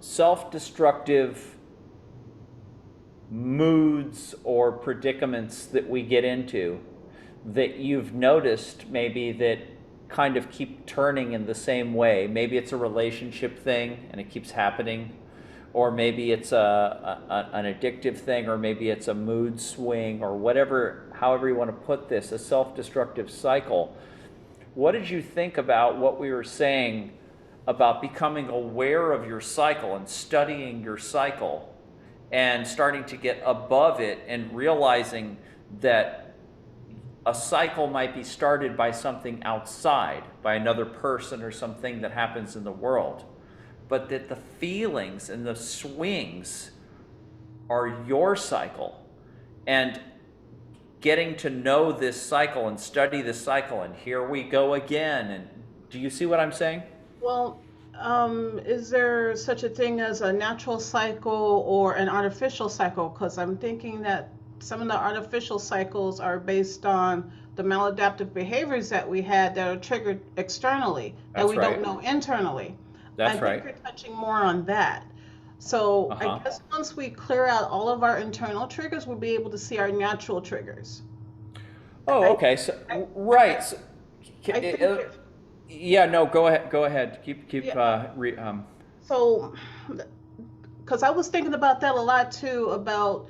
self-destructive moods or predicaments that we get into that you've noticed maybe that kind of keep turning in the same way. Maybe it's a relationship thing and it keeps happening, or maybe it's an addictive thing, or maybe it's a mood swing, or whatever, however you want to put this, a self-destructive cycle. What did you think about what we were saying about becoming aware of your cycle and studying your cycle and starting to get above it and realizing that a cycle might be started by something outside, by another person or something that happens in the world, but that the feelings and the swings are your cycle? And getting to know this cycle and study this cycle, and here we go again. And do you see what I'm saying? Well, is there such a thing as a natural cycle or an artificial cycle? Because I'm thinking that some of the artificial cycles are based on the maladaptive behaviors that we had that are triggered externally, that we don't know internally. That's right. I think you're touching more on that. So I guess once we clear out all of our internal triggers, we'll be able to see our natural triggers. Oh, okay. So, right. So, go ahead. Keep. So, because I was thinking about that a lot too, about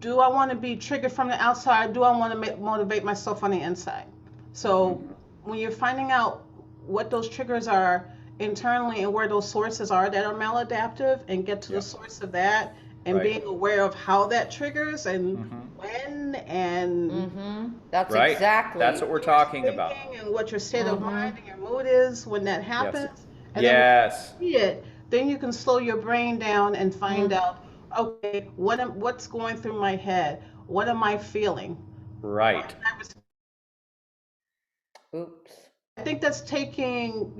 do I want to be triggered from the outside? Do I want to motivate myself on the inside? So when you're finding out what those triggers are internally and where those sources are that are maladaptive, and get to the source of that, and being aware of how that triggers and when, and that's exactly, that's what we're talking about, and what your state of mind and your mood is when that happens. Yes. And then when you see it, then you can slow your brain down and find out okay, what's going through my head? What am I feeling? Right. Oops. I think that's taking,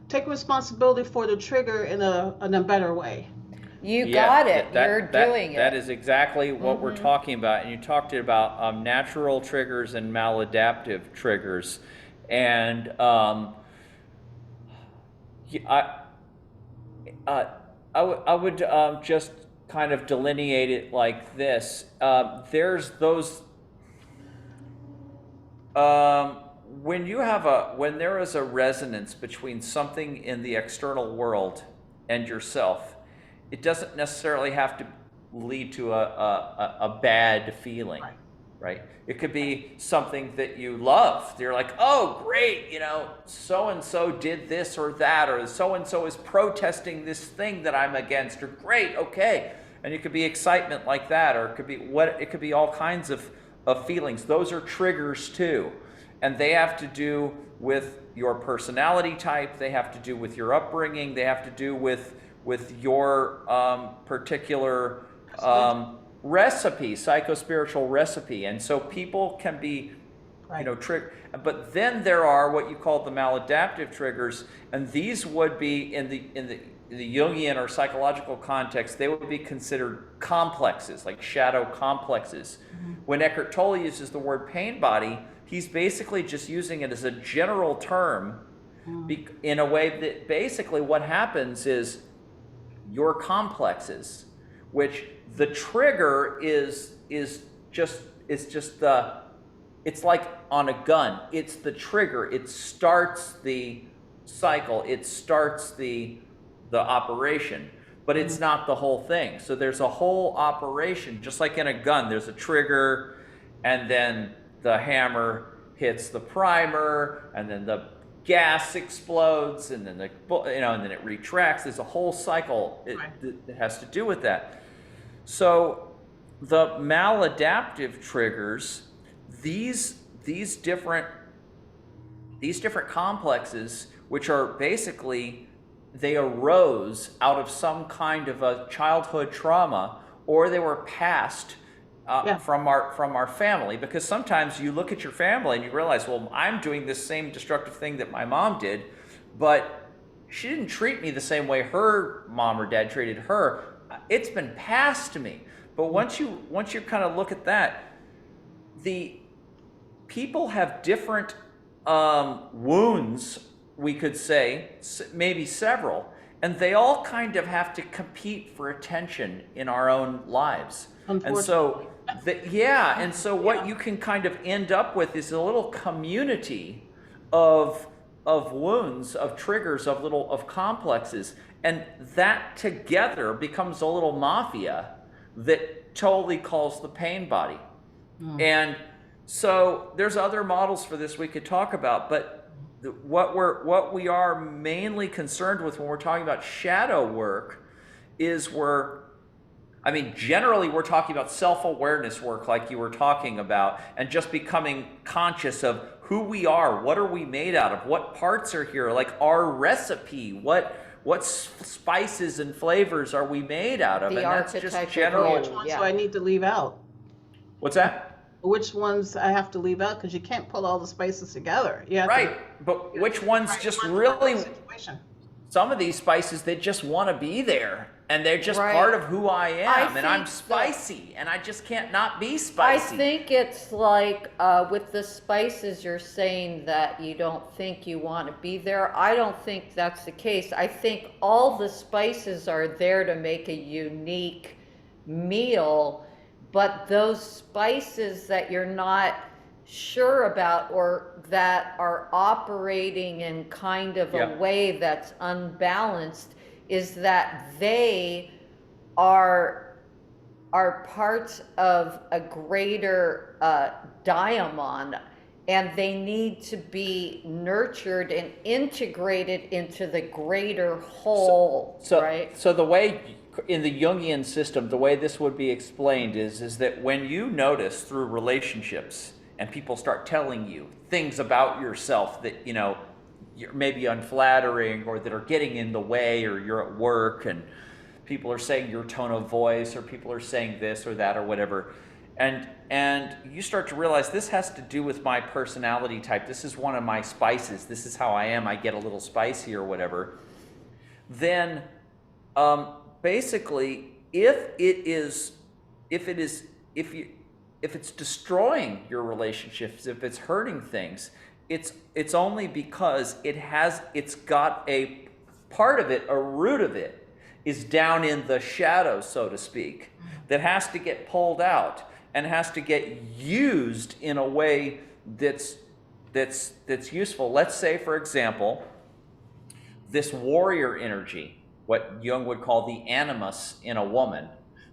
take responsibility for the trigger in a better way. You Yeah, got it. You're doing that it. is exactly what we're talking about. And you talked about natural triggers and maladaptive triggers. And I, uh, I would just kind of delineate it like this. There's those when when there is a resonance between something in the external world and yourself, it doesn't necessarily have to lead to a bad feeling, Right. right? It could be something that you love. You're like, oh, great, so and so did this or that, or so and so is protesting this thing that I'm against, or great, okay. And it could be excitement like that, or it could be all kinds of feelings. Those are triggers too. And they have to do with your personality type, they have to do with your upbringing, they have to do with your particular recipe, psychospiritual recipe. And so people can be, Right. triggered. But then there are what you call the maladaptive triggers, and these would be in the Jungian or psychological context, they would be considered complexes, like shadow complexes. When Eckhart Tolle uses the word pain body, he's basically just using it as a general term in a way that basically what happens is your complexes, which the trigger is just it's like on a gun. It's the trigger. It starts the cycle. It starts the operation, but it's not the whole thing. So there's a whole operation, just like in a gun. There's a trigger, and then the hammer hits the primer, and then the gas explodes, and then and then it retracts. There's a whole cycle that has to do with that. So the maladaptive triggers, these different complexes, which are basically, they arose out of some kind of a childhood trauma, or they were passed from our family. Because sometimes you look at your family and you realize, well, I'm doing this same destructive thing that my mom did, but she didn't treat me the same way her mom or dad treated her. It's been passed to me. But once you kind of look at that, the people have different wounds, we could say, maybe several, and they all kind of have to compete for attention in our own lives. And so, what you can kind of end up with is a little community of wounds, of triggers, of complexes, and that together becomes a little mafia that totally calls the pain body. And so there's other models for this we could talk about, but what we are mainly concerned with when we're talking about shadow work is generally we're talking about self-awareness work, like you were talking about, and just becoming conscious of who we are, what are we made out of, what parts are here, like our recipe, what spices and flavors are we made out of, The and that's just general. Which ones do I need to leave out? What's that? Which ones I have to leave out, because you can't pull all the spices together. But which ones just really, some of these spices, they just want to be there, and they're just part of who I am, and I'm spicy, and I just can't not be spicy. I think it's like with the spices, you're saying that you don't think you want to be there. I don't think that's the case. I think all the spices are there to make a unique meal, but those spices that you're not sure about, or that are operating in kind of a way that's unbalanced, is that they are parts of a greater diamond, and they need to be nurtured and integrated into the greater whole, right? So the way in the Jungian system, the way this would be explained is that when you notice through relationships and people start telling you things about yourself that, you're maybe unflattering or that are getting in the way, or you're at work and people are saying your tone of voice, or people are saying this or that or whatever. And you start to realize this has to do with my personality type. This is one of my spices. This is how I am. I get a little spicy or whatever. Then basically, if it's destroying your relationships, if it's hurting things, it's only because it's got a part of it, a root of it is down in the shadows, so to speak, that has to get pulled out and has to get used in a way that's useful. Let's say, for example, this warrior energy, what Jung would call the animus in a woman,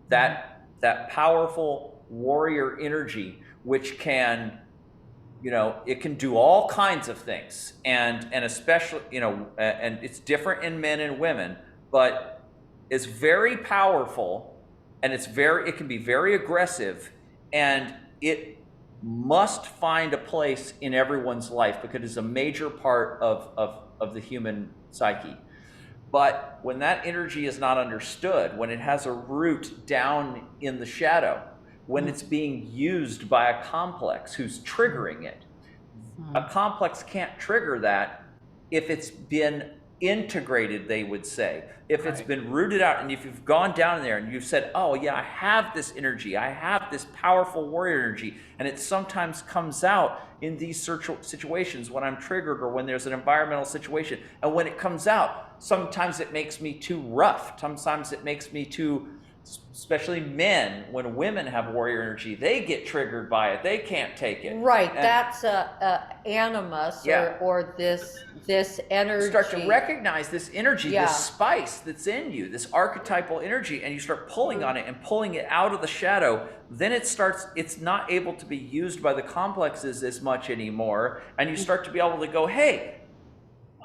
that powerful warrior energy, which can, it can do all kinds of things, and especially, and it's different in men and women, but it's very powerful, and it can be very aggressive, and it must find a place in everyone's life because it's a major part of the human psyche. But when that energy is not understood, when it has a root down in the shadow, when it's being used by a complex who's triggering it, a complex can't trigger that if it's been integrated, they would say. If it's been rooted out, and if you've gone down there and you've said, oh yeah, I have this energy, I have this powerful warrior energy, and it sometimes comes out in these situations when I'm triggered or when there's an environmental situation, and when it comes out, sometimes it makes me too rough, sometimes it makes me too, especially men, when women have warrior energy, they get triggered by it, they can't take it. Right, and that's animus, or this energy. You start to recognize this energy, this spice that's in you, this archetypal energy, and you start pulling on it and pulling it out of the shadow. Then it's not able to be used by the complexes as much anymore, and you start to be able to go, hey,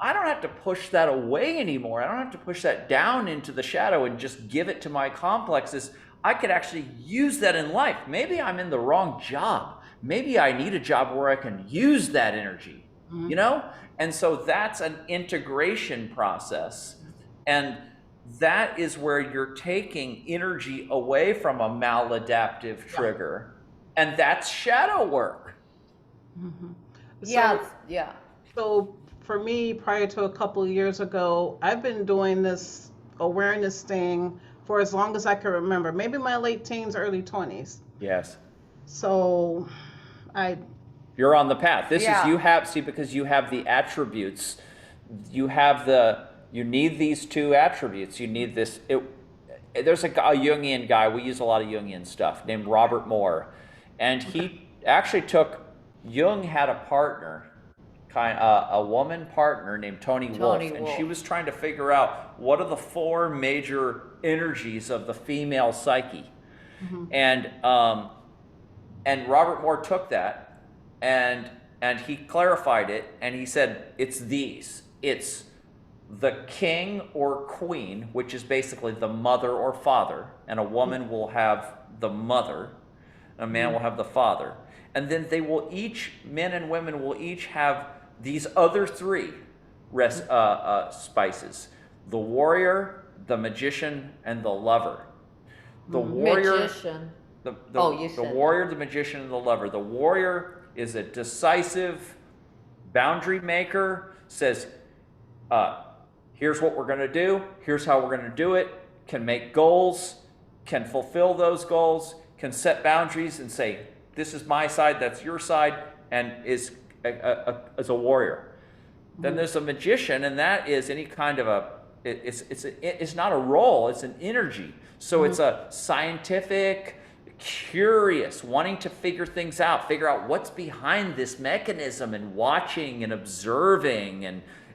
I don't have to push that away anymore. I don't have to push that down into the shadow and just give it to my complexes. I could actually use that in life. Maybe I'm in the wrong job. Maybe I need a job where I can use that energy, And so that's an integration process. And that is where you're taking energy away from a maladaptive trigger. And that's shadow work. So for me, prior to a couple of years ago, I've been doing this awareness thing for as long as I can remember, maybe my late teens, early 20s. Yes. So you're on the path. This is, because you have the attributes, you need these two attributes. You need this, there's a Jungian guy, we use a lot of Jungian stuff, named Robert Moore. And he actually Jung had a partner, a woman partner named Toni Wolff, and she was trying to figure out what are the four major energies of the female psyche. And Robert Moore took that and he clarified it, and he said it's these. It's the king or queen, which is basically the mother or father, and a woman will have the mother, and a man will have the father. And then men and women will each have these other three spices: the warrior, the magician, and the lover. The warrior, magician. the warrior, the magician, and the lover. The warrior is a decisive boundary maker, says, here's what we're going to do, here's how we're going to do it, can make goals, can fulfill those goals, can set boundaries and say, this is my side, that's your side, and is a warrior. Then there's a magician, and that is any kind of it's not a role, it's an energy. So it's a scientific, curious, wanting to figure things out, figure out what's behind this mechanism, and watching and observing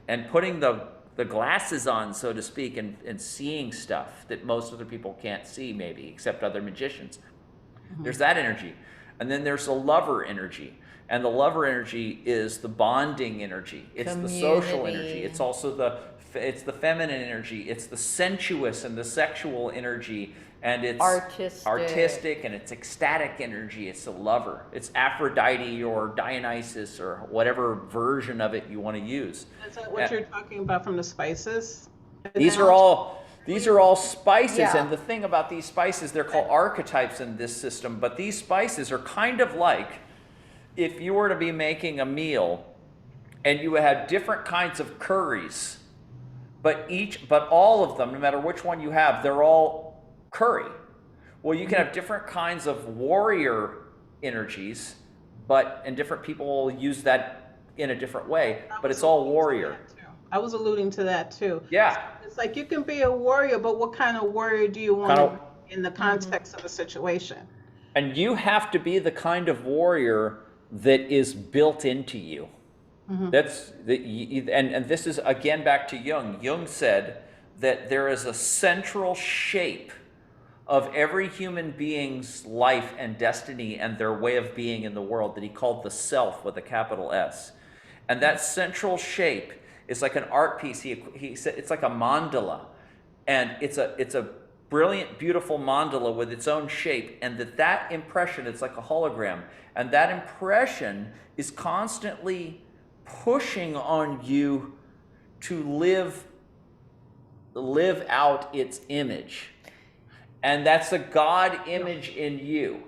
and putting the glasses on, so to speak, and seeing stuff that most other people can't see, maybe, except other magicians. There's that energy. And then there's the lover energy. And the lover energy is the bonding energy. It's the social energy. It's also it's the feminine energy. It's the sensuous and the sexual energy. And it's artistic, and it's ecstatic energy. It's the lover. It's Aphrodite or Dionysus or whatever version of it you want to use. Is that what you're talking about from the spices? These are all These are all spices, Yeah. and the thing about these spices, they're called archetypes in this system, but these spices are kind of like if you were to be making a meal and you had different kinds of curries, but all of them, no matter which one you have, they're all curry. Well, you can have different kinds of warrior energies, and different people will use that in a different way, but it's all warrior. I was alluding to that too. Yeah. It's like you can be a warrior, but what kind of warrior do you want Kind to be in the context of a situation? And you have to be the kind of warrior that is built into you. That's and this is again back to Jung. Jung said that there is a central shape of every human being's life and destiny and their way of being in the world that he called the self with a capital S. And that central shape is like an art piece. He said it's like a mandala, and it's a brilliant, beautiful mandala with its own shape, and that impression, it's like a hologram, and that impression is constantly pushing on you to live out its image. And that's the God image in you.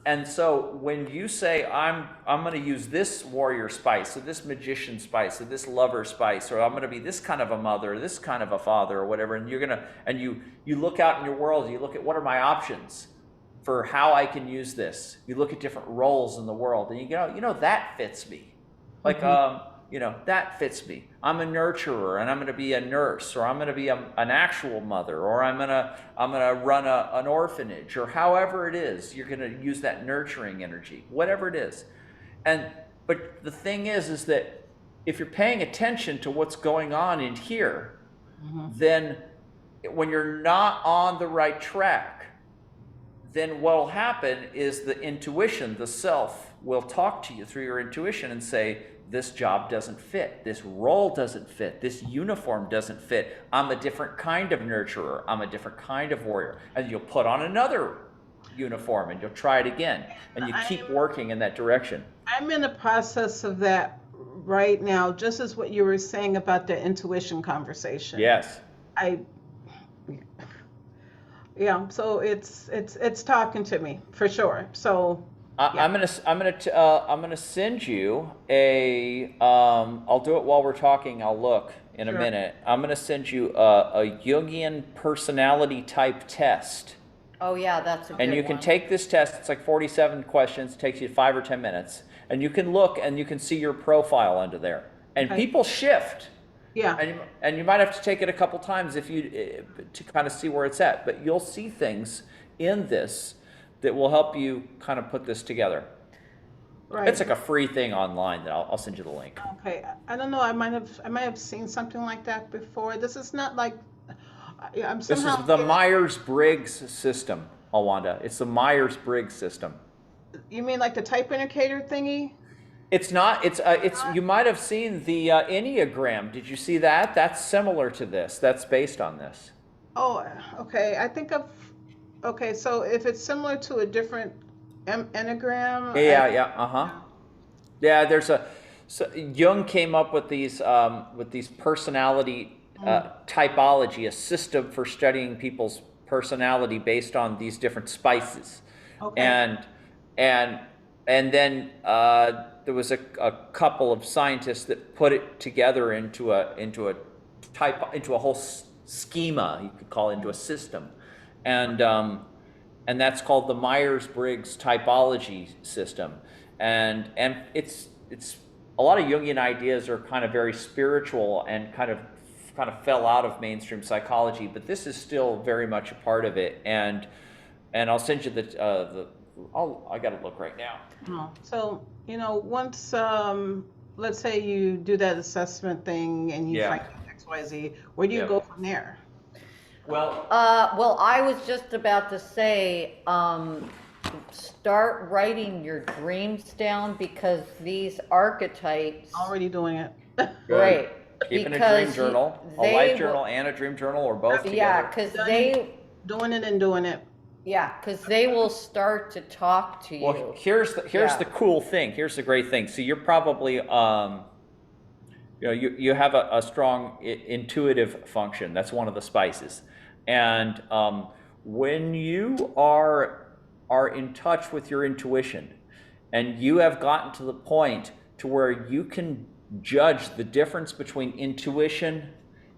And so when you say, I'm going to use this warrior spice, or this magician spice, or this lover spice, or I'm going to be this kind of a mother, this kind of a father, or whatever, and you look out in your world, you look at what are my options for how I can use this. You look at different roles in the world, and you go, that fits me. Like, that fits me. I'm a nurturer, and I'm going to be a nurse, or I'm going to be an actual mother, or I'm going to run an orphanage, or however it is, you're going to use that nurturing energy, whatever it is. But the thing is that if you're paying attention to what's going on in here, then when you're not on the right track, then what'll happen is the intuition, the self, will talk to you through your intuition and say, this job doesn't fit, this role doesn't fit, this uniform doesn't fit, I'm a different kind of nurturer, I'm a different kind of warrior. And you'll put on another uniform and you'll try it again, and you keep working in that direction. I'm in the process of that right now, just as what you were saying about the intuition conversation. Yes. Yeah, so it's talking to me for sure. So yeah. I'm gonna send you a. I'll do it while we're talking. I'll look in a minute. I'm gonna send you a Jungian personality type test. Oh yeah, that's a good And you can take this test. It's like 47 questions. It takes you 5 or 10 minutes, and you can look and you can see your profile under there. And people shift. Yeah. And you might have to take it a couple times to kind of see where it's at. But you'll see things in this that will help you kind of put this together. Right. It's like a free thing online that I'll send you the link. Okay. I don't know. I might have seen something like that before. This is not like I'm somehow. This is the Myers-Briggs system, Alwanda. It's the Myers-Briggs system. You mean like the type indicator thingy? It's not. It's you might have seen the Enneagram. Did you see that? That's similar to this. That's based on this. Oh, okay. I think of. Okay, so if it's similar to a different enneagram. Yeah. So Jung came up with these personality typology, a system for studying people's personality based on these different spices. Okay. And then there was a couple of scientists that put it together into a whole schema, you could call it, into a system, and that's called the Myers-Briggs typology system, and it's a lot of Jungian ideas are kind of very spiritual and kind of fell out of mainstream psychology, but this is still very much a part of it, and I'll send you I gotta look right now. Oh, so once let's say you do that assessment thing and you find XYZ, where do you go from there? Well, I was just about to say, start writing your dreams down, because these archetypes. Already doing it. Right. Keeping a dream journal, a life journal, and a dream journal, or both together. Yeah, because doing it and doing it. Yeah, because they will start to talk to you. Well, here's the cool thing. Here's the great thing. So you're probably, you have a strong intuitive function. That's one of the spices. And when you are in touch with your intuition, and you have gotten to the point to where you can judge the difference between intuition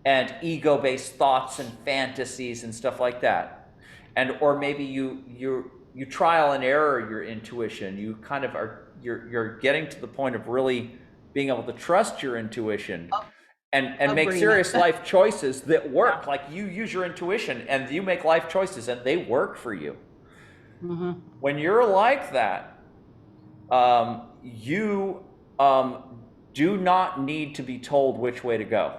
and ego-based thoughts and fantasies and stuff like that, and or maybe you trial and error your intuition, you kind of are you're getting to the point of really being able to trust your intuition and make Agreement. serious life choices that work. Like you use your intuition and you make life choices and they work for you. When you're like that, you do not need to be told which way to go.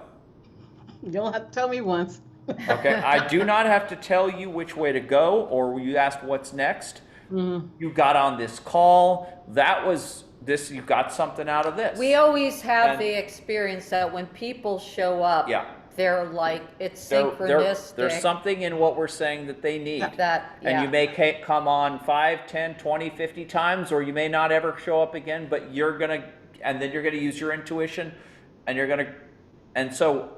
You don't have to tell me once. Okay, I do not have to tell you which way to go, or you asked what's next. You got on this call. That was this. You got something out of this. We always have And- the experience that when people show up, Yeah. they're like, it's There- synchronistic. there's something in what we're saying that they need. That, And yeah. you may come on 5, 10, 20, 50 times, or you may not ever show up again, but and then you're gonna use your intuition, and so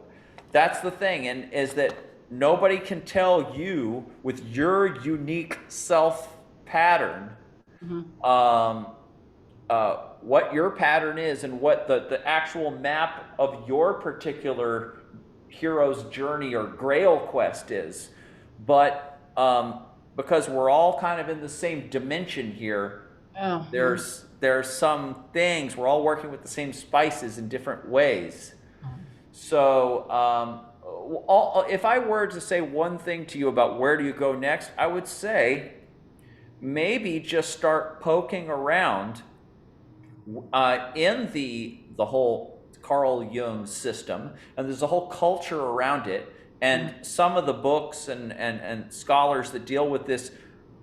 that's the thing, and is that nobody can tell you with your unique self pattern, what your pattern is and what the actual map of your particular hero's journey or grail quest is. But because we're all kind of in the same dimension here, Oh, there's some things, we're all working with the same spices in different ways. So if I were to say one thing to you about where do you go next, I would say maybe just start poking around in the whole Carl Jung system, and there's a whole culture around it, and some of the books and scholars that deal with this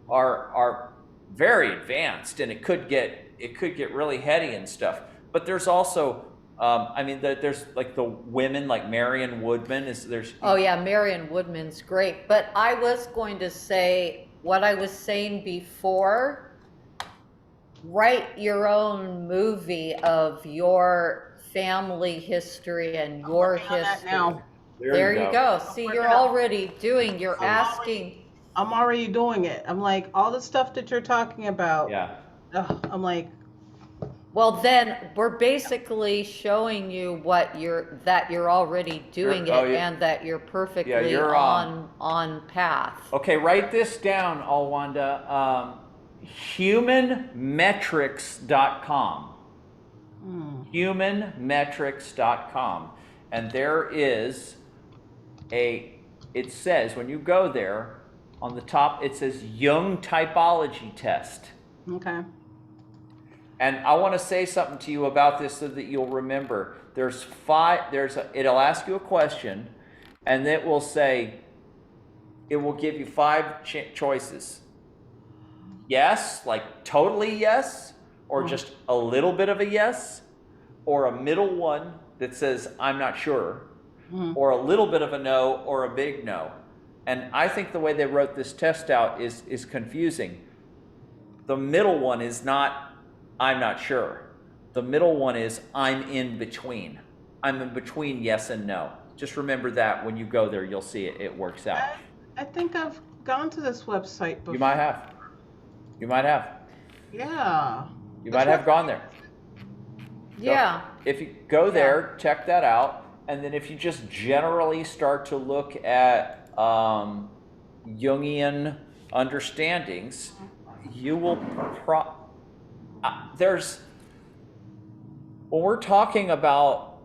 are very advanced, and it could get really heady and stuff. But there's also there's like the women like Marion Woodman Oh yeah, Marion Woodman's great. But I was going to say what I was saying before. Write your own movie of your family history and your working on that history. now. There you go. See, working you're on- already doing, you're asking. I'm already doing it. I'm like, all the stuff that you're talking about. Yeah. I'm like, Well, then we're basically showing you that you're already doing You're- oh, it yeah. and that you're perfectly you're on path. Okay, write this down, Alwanda. Humanmetrics.com. Humanmetrics.com. And there is it says, when you go there, on the top, it says Jung typology test. okay. And I want to say something to you about this so that you'll remember. It'll ask you a question, and it will give you 5 choices. Yes, like totally yes, or just a little bit of a yes, or a middle one that says, I'm not sure, or a little bit of a no, or a big no. And I think the way they wrote this test out is confusing. The middle one is not, I'm not sure. The middle one is, I'm in between. I'm in between yes and no. Just remember that when you go there, you'll see it works out. I think I've gone to this website before. You might have. You might have. Yeah. You might have gone there. Yeah. If you go there, check that out, and then if you just generally start to look at Jungian understandings, you will when we're talking about,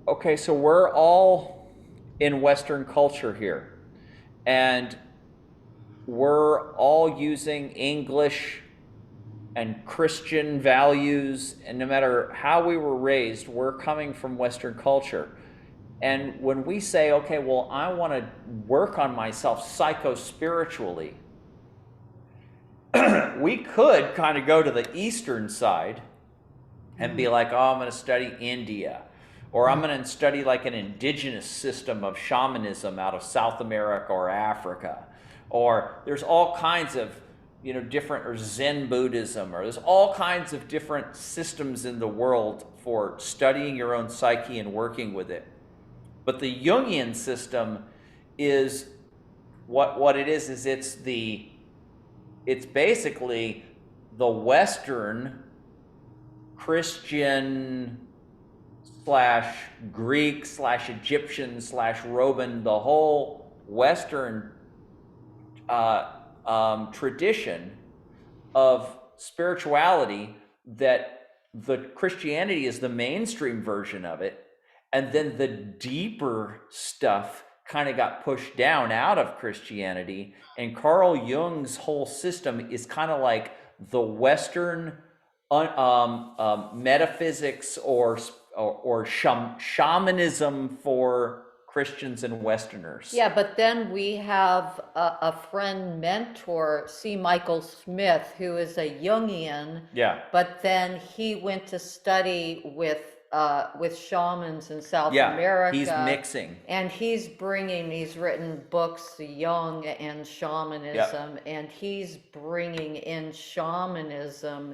okay, so we're all in Western culture here, and we're all using English and Christian values, and no matter how we were raised, we're coming from Western culture. And when we say, okay, well, I want to work on myself psycho-spiritually, we could kind of go to the Eastern side and be like, oh, I'm going to study India, or I'm going to study like an indigenous system of shamanism out of South America or Africa, or there's all kinds of different, or Zen Buddhism, or there's all kinds of different systems in the world for studying your own psyche and working with it. But the Jungian system is what it is it's basically the Western Christian slash Greek slash Egyptian slash Roman, the whole Western tradition of spirituality, that the Christianity is the mainstream version of it, and then the deeper stuff kind of got pushed down out of Christianity, and Carl Jung's whole system is kind of like the Western metaphysics or shamanism for Christians and Westerners. Yeah, but then we have a friend mentor, C. Michael Smith, who is a Jungian. Yeah. But then he went to study with shamans in South Yeah, America. he's mixing. And he's written books, Jung and shamanism, and he's bringing in shamanism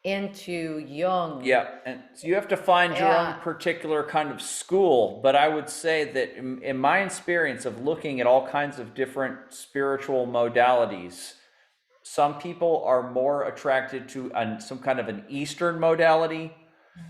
into Jung. Yeah, and so you have to find your own particular kind of school, but I would say that in my experience of looking at all kinds of different spiritual modalities, some people are more attracted to some kind of an Eastern modality.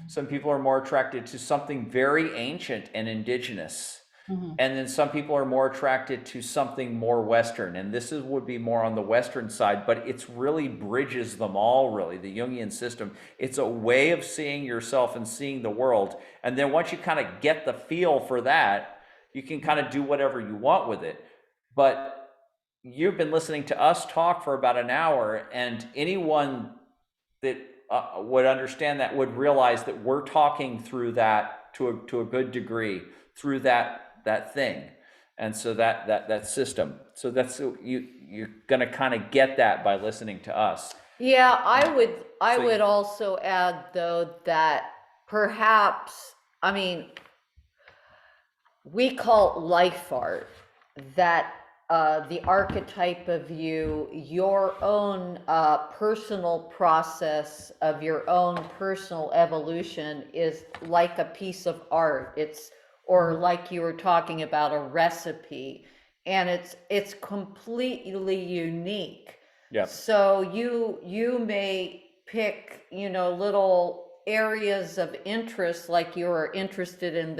Some people are more attracted to something very ancient and indigenous. And then some people are more attracted to something more Western, and this would be more on the Western side, but it's really bridges them all, really, the Jungian system. It's a way of seeing yourself and seeing the world, and then once you kind of get the feel for that, you can kind of do whatever you want with it. But you've been listening to us talk for about an hour, and anyone that would understand that would realize that we're talking through that to a good degree, through that thing, and so that system. So that's you're gonna kind of get that by listening to us. Yeah, I would also add though that perhaps, I mean, we call it life art, that the archetype of you, your own personal process of your own personal evolution is like a piece of art. Or like you were talking about, a recipe, and it's completely unique. Yeah. So you may pick, little areas of interest, like you are interested in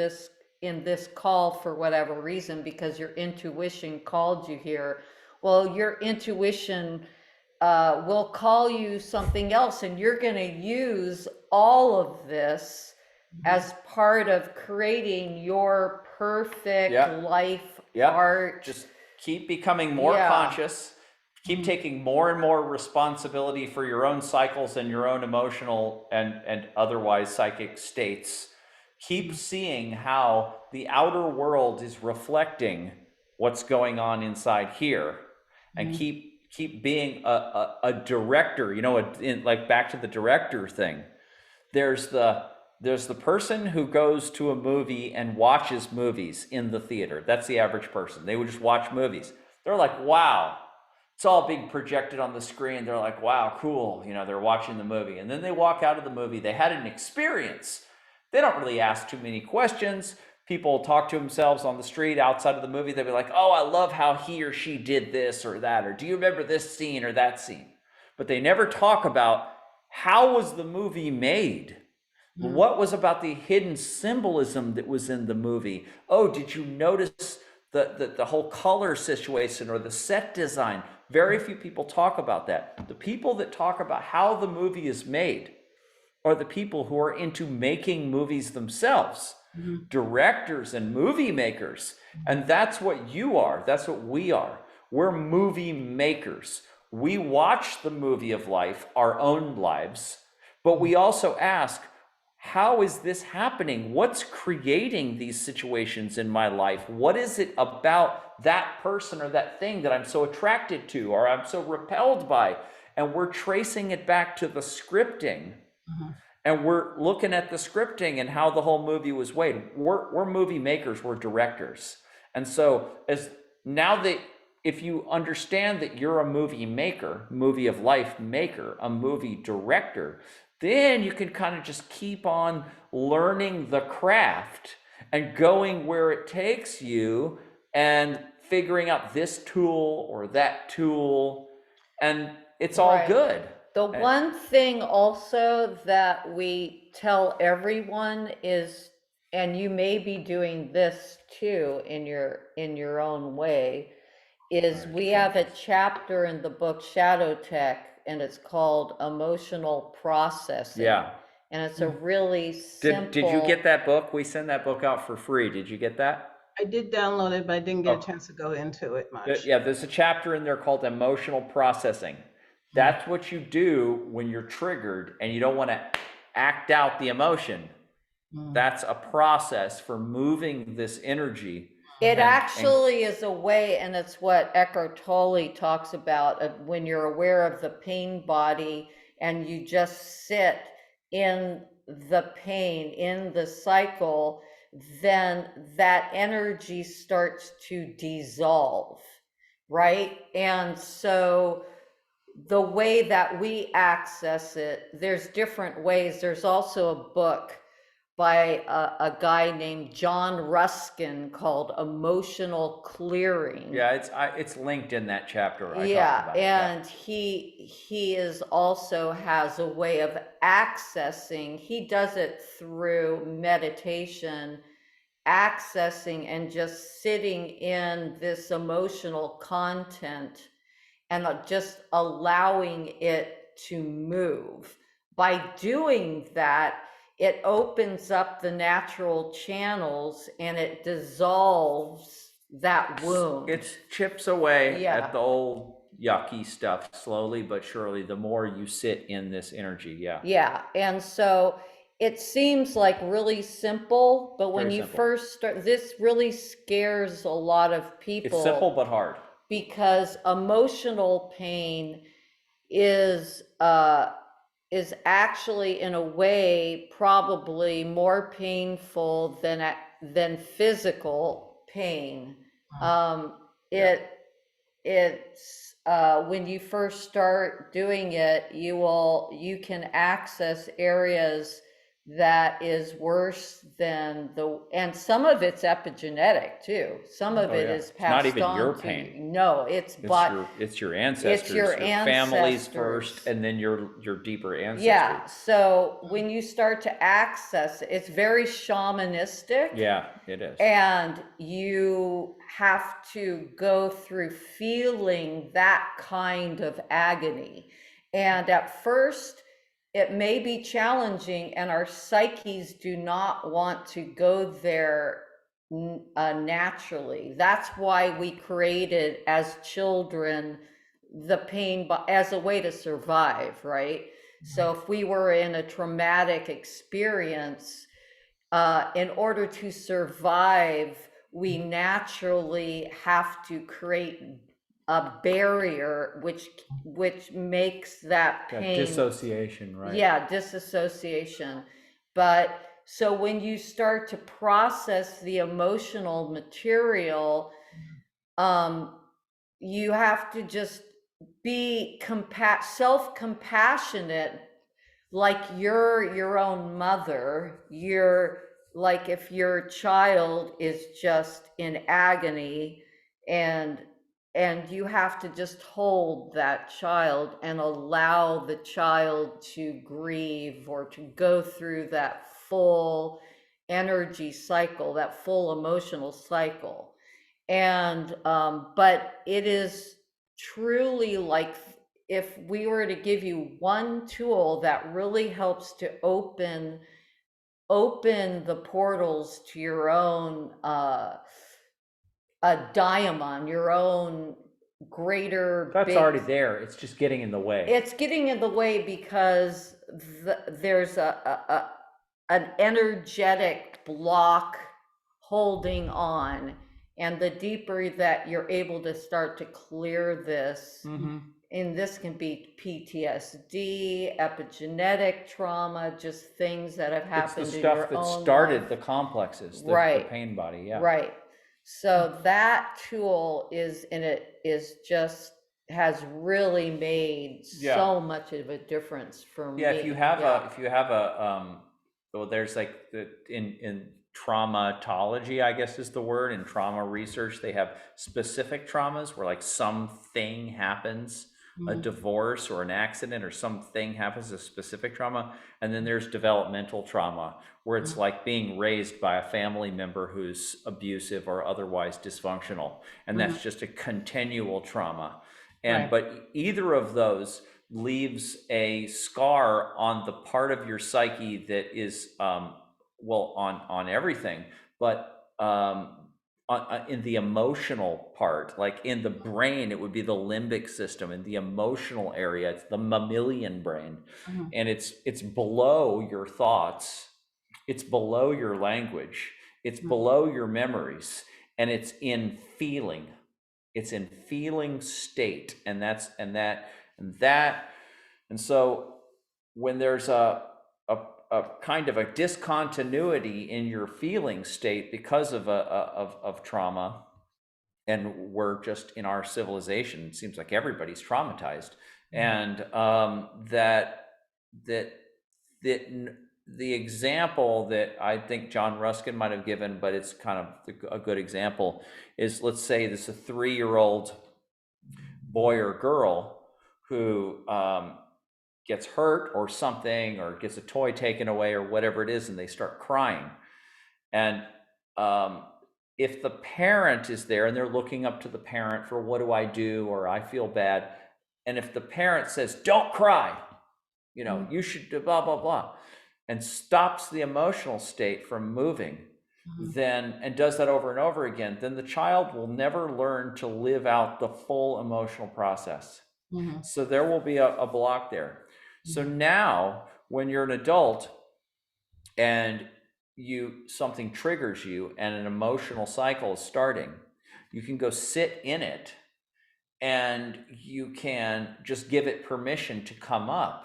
this call for whatever reason, because your intuition called you here. Well, your intuition will call you something else, and you're going to use all of this as part of creating your perfect life art. Just keep becoming more conscious, keep taking more and more responsibility for your own cycles and your own emotional and otherwise psychic states. Keep seeing how the outer world is reflecting what's going on inside here, and keep being a director, like back to the director thing. There's the person who goes to a movie and watches movies in the theater. That's the average person. They would just watch movies. They're like, wow, it's all being projected on the screen. They're like, wow, cool. They're watching the movie. And then they walk out of the movie. They had an experience. They don't really ask too many questions. People talk to themselves on the street outside of the movie. They'll be like, oh, I love how he or she did this or that. Or do you remember this scene or that scene? But they never talk about how was the movie made? What was about the hidden symbolism that was in the movie? Oh, did you notice the whole color situation or the set design? Very few people talk about that. The people that talk about how the movie is made are the people who are into making movies themselves, directors and movie makers. And that's what you are. That's what we are. We're movie makers. We watch the movie of life, our own lives, but we also ask, how is this happening? What's creating these situations in my life? What is it about that person or that thing that I'm so attracted to or I'm so repelled by? And we're tracing it back to the scripting. And we're looking at the scripting and how the whole movie was made. We're movie makers, we're directors. And so if you understand that you're a movie maker, movie of life maker, a movie director, then you can kind of just keep on learning the craft and going where it takes you and figuring out this tool or that tool, and it's all Right. good. The one thing also that we tell everyone is, and you may be doing this too in your own way, is we have a chapter in the book Shadow Tech, and it's called Emotional Processing. Yeah. And it's a really simple. Did you get that book? We send that book out for free. Did you get that? I did download it, but I didn't get Oh. a chance to go into it much. Yeah, there's a chapter in there called emotional processing. That's what you do when you're triggered and you don't want to act out the emotion. That's a process for moving this energy. It actually is a way, and it's what Eckhart Tolle talks about, when you're aware of the pain body and you just sit in the pain, in the cycle, then that energy starts to dissolve, right? And so the way that we access it, there's different ways. There's also a book by a guy named John Ruskin called Emotional Clearing. Yeah, it's linked in that chapter. Yeah, and he is also has a way of accessing. He does it through meditation, accessing and just sitting in this emotional content and just allowing it to move. By doing that, it opens up the natural channels and it dissolves that wound. It chips away Yeah. at the old yucky stuff slowly but surely, the more you sit in this energy. Yeah, and so it seems like really simple, but when Very you simple. first start, this really scares a lot of people. It's simple but hard. Because emotional pain is actually in a way probably more painful than physical pain. It's when you first start doing it, you can access areas that is worse than and some of it's epigenetic too. Some of it is passed on. It's not even your to pain. you. No, it's your ancestors. It's your family's ancestors. first, and then your deeper ancestry. Yeah. So when you start to access it, it's very shamanistic. Yeah, it is. And you have to go through feeling that kind of agony. And at first, it may be challenging, and our psyches do not want to go there naturally. That's why we created as children the pain as a way to survive, right? So if we were in a traumatic experience, in order to survive, we naturally have to create a barrier which makes that pain dissociation, right? Yeah, disassociation. But so when you start to process the emotional material, you have to just be self-compassionate, like you're your own mother. You're like, if your child is just in agony, and you have to just hold that child and allow the child to grieve or to go through that full energy cycle, that full emotional cycle. And but it is truly like, if we were to give you one tool that really helps to open the portals to your own a diamond, your own greater. That's already there. It's just getting in the way. It's getting in the way because there's an energetic block holding on, and the deeper that you're able to start to clear this, and this can be PTSD, epigenetic trauma, just things that have happened in your own life. It's the stuff that started the complexes, right. The pain body, yeah. Right. So that tool has really made so much of a difference for me. Yeah, if you have a well, there's like in traumatology, I guess is the word, in trauma research. They have specific traumas where like something happens, a divorce or an accident or something happens, a specific trauma. And then there's developmental trauma, where it's like being raised by a family member who's abusive or otherwise dysfunctional. And that's just a continual trauma. And Right. but either of those leaves a scar on the part of your psyche that is well, on everything, but in the emotional part, like in the brain, it would be the limbic system. In the emotional area, it's the mammalian brain, and it's below your thoughts, it's below your language, it's below your memories, and it's in feeling. It's in feeling state, and that's and that, and so when there's a kind of a discontinuity in your feeling state because of of trauma, and we're just in our civilization, it seems like everybody's traumatized, and that that the example that I think John Ruskin might have given, but it's kind of a good example, is let's say this is a 3-year-old boy or girl who gets hurt or something, or gets a toy taken away or whatever it is, and they start crying. And if the parent is there and they're looking up to the parent for what do I do, or I feel bad, and if the parent says, don't cry, you should do blah, blah, blah, and stops the emotional state from moving, then, and does that over and over again, then the child will never learn to live out the full emotional process. So there will be a block there. So now when you're an adult and something triggers you and an emotional cycle is starting, you can go sit in it, and you can just give it permission to come up.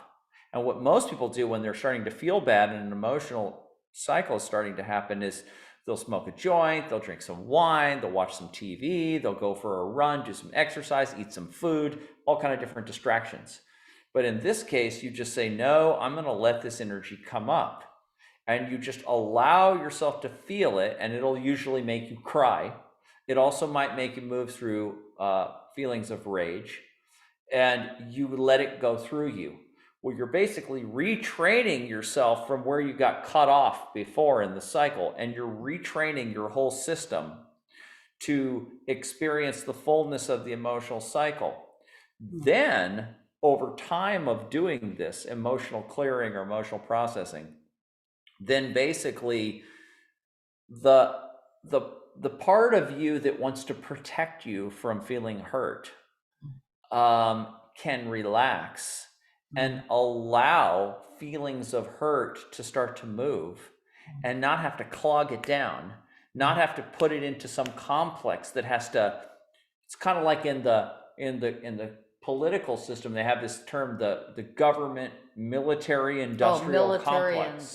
And what most people do when they're starting to feel bad and an emotional cycle is starting to happen is they'll smoke a joint, they'll drink some wine, they'll watch some TV, they'll go for a run, do some exercise, eat some food, all kind of different distractions. But in this case, you just say, no, I'm going to let this energy come up. And you just allow yourself to feel it, and it'll usually make you cry. It also might make you move through feelings of rage, and you let it go through you. Well, you're basically retraining yourself from where you got cut off before in the cycle, and you're retraining your whole system to experience the fullness of the emotional cycle. Then, over time of doing this emotional clearing or emotional processing, then basically the part of you that wants to protect you from feeling hurt can relax and allow feelings of hurt to start to move, and not have to clog it down, not have to put it into some complex that has to. It's kind of like in the political system, they have this term, the government military industrial complex.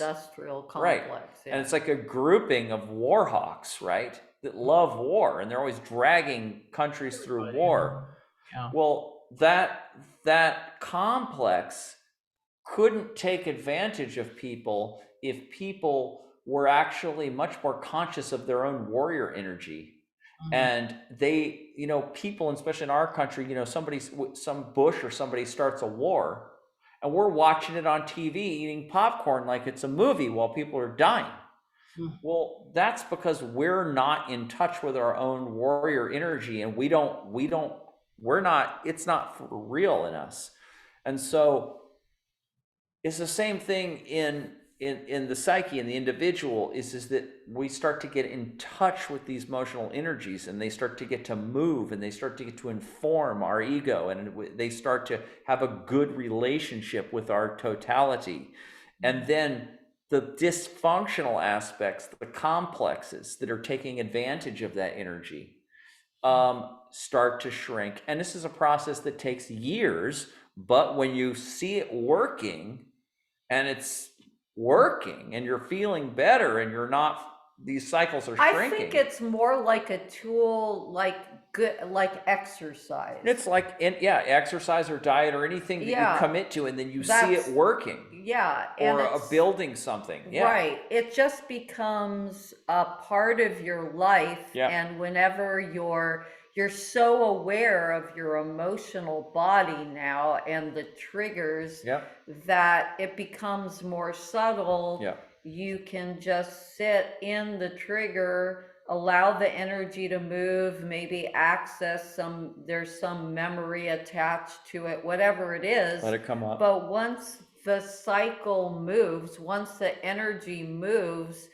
Right. Yeah. And it's like a grouping of war hawks, right, that love war, and they're always dragging countries through war. Yeah. Well, that complex couldn't take advantage of people if people were actually much more conscious of their own warrior energy. And they, people, especially in our country, some Bush or somebody starts a war, and we're watching it on TV, eating popcorn like it's a movie while people are dying. Well, that's because we're not in touch with our own warrior energy, and it's not for real in us. And so it's the same thing in the psyche, in the individual, is that we start to get in touch with these emotional energies, and they start to get to move, and they start to get to inform our ego, and they start to have a good relationship with our totality. And then the dysfunctional aspects, the complexes that are taking advantage of that energy, start to shrink. And this is a process that takes years, but when you see it working, and it's working, and you're feeling better, and these cycles are shrinking. I think it's more like a tool, like good, like exercise. It's like, exercise or diet or anything that you commit to and then you see it working. Yeah. And Or building something. Yeah. Right. It just becomes a part of your life. Yeah. And whenever you're so aware of your emotional body now and the triggers, that it becomes more subtle. Yeah. You can just sit in the trigger, allow the energy to move, maybe access there's some memory attached to it, whatever it is. Let it come up. But once the cycle moves, once the energy moves,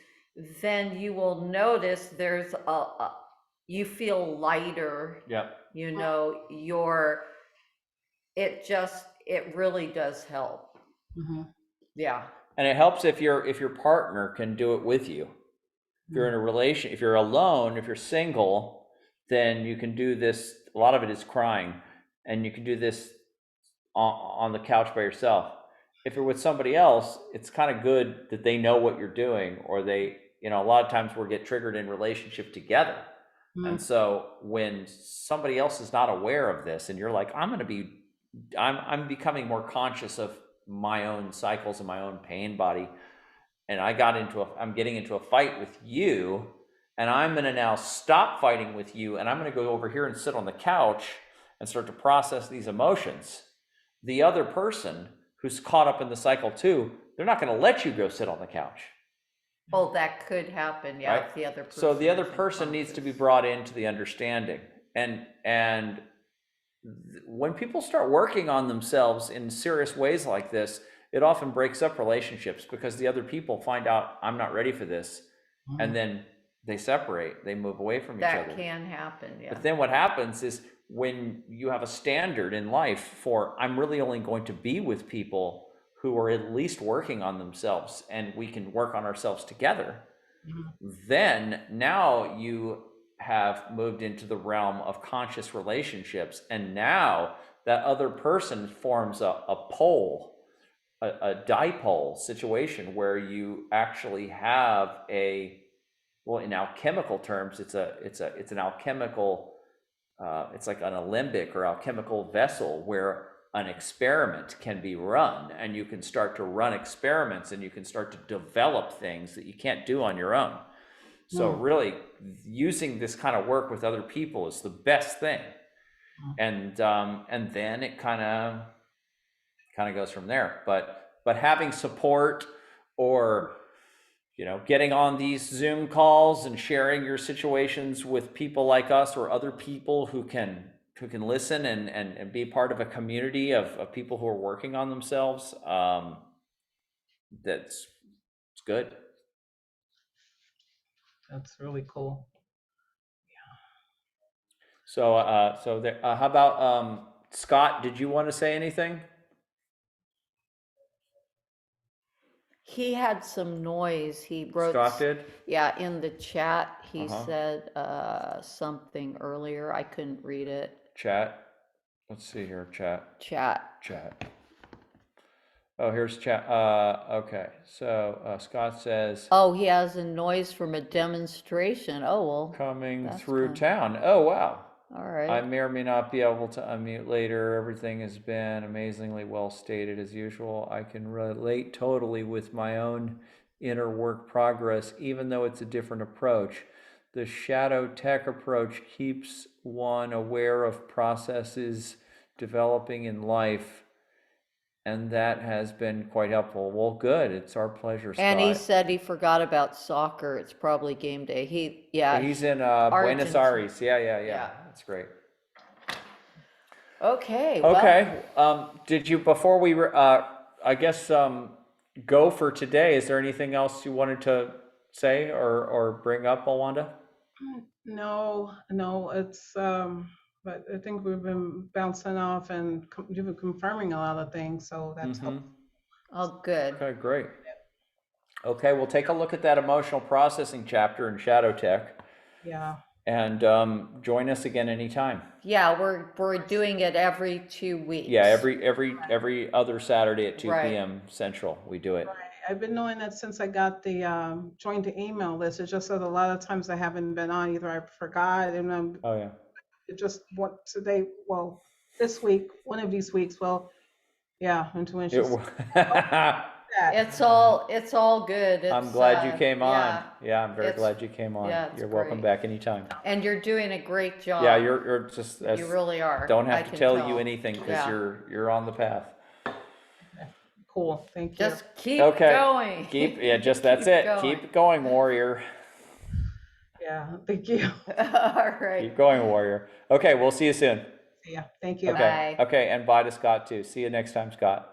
then you will notice there's you feel lighter. Yeah. You know, it really does help. Yeah. And it helps if your partner can do it with you. If you're in a relation, if you're alone, if you're single, then you can do this. A lot of it is crying, and you can do this on the couch by yourself. If you're with somebody else, it's kind of good that they know what you're doing, or they, a lot of times we'll get triggered in relationship together. And so when somebody else is not aware of this, and you're like, I'm becoming more conscious of my own cycles and my own pain body, and I'm getting into a fight with you, and I'm going to now stop fighting with you, and I'm going to go over here and sit on the couch and start to process these emotions. The other person who's caught up in the cycle too, they're not going to let you go sit on the couch. Oh, that could happen. Yeah. Right? If the other person so the other person needs to be brought into the understanding. And when people start working on themselves in serious ways like this, it often breaks up relationships because the other people find out, I'm not ready for this. And then they separate, they move away from each other. That can happen, yeah. But then what happens is when you have a standard in life for, I'm really only going to be with people who are at least working on themselves and we can work on ourselves together, then now you have moved into the realm of conscious relationships. And now that other person forms a pole, a dipole situation where you actually have in alchemical terms, it's an alchemical, it's like an alembic or alchemical vessel where an experiment can be run, and you can start to run experiments and you can start to develop things that you can't do on your own. So really using this kind of work with other people is the best thing. And then it kind of goes from there. But having support, or getting on these Zoom calls and sharing your situations with people like us or other people who can listen and be part of a community of people who are working on themselves, it's good. That's really cool. So how about Scott, did you want to say anything? He had some noise. He wrote. Scott did? Yeah, in the chat, he said something earlier. I couldn't read it. Chat. Let's see here. Chat. Oh, here's chat. Okay. So Scott says. Oh, he has a noise from a demonstration. Oh, well. Coming through town. Oh, wow. All right. I may or may not be able to unmute later. Everything has been amazingly well stated as usual. I can relate totally with my own inner work progress, even though it's a different approach. The shadow tech approach keeps one aware of processes developing in life, and that has been quite helpful. Well, good. It's our pleasure, Scott. And he said he forgot about soccer. It's probably game day. He's in Buenos Aires. Yeah. That's great. Okay. Did you, before we go for today, is there anything else you wanted to say or bring up, Alwanda? No, it's but I think we've been bouncing off and you've been confirming a lot of things, so that's helpful. Oh, good. Okay, great. Okay, we'll take a look at that emotional processing chapter in Shadow Tech. Yeah. And join us again anytime. Yeah, we're doing it every 2 weeks. Yeah, every other Saturday at 2 p.m. Central, we do it. Right. I've been doing that since I got the joined the email list. It's just that a lot of times I haven't been on, either I forgot and It just what today, well, this week, one of these weeks, well, yeah, intuition. It's all good. I'm It's, glad you came on. yeah, Yeah, I'm very it's- glad you came on. yeah, it's You're welcome great. back anytime. and you're doing a great job. Yeah, you're just You really are. don't I have to can tell you anything because Yeah. you're on the path. Cool, thank you. Just keep Okay. going. Just that's Keep it. going. Keep going, warrior. Yeah, thank you. All right. Keep going, warrior. Okay, we'll see you soon. Yeah, thank you. Okay. Bye. Okay, and bye to Scott too. See you next time, Scott.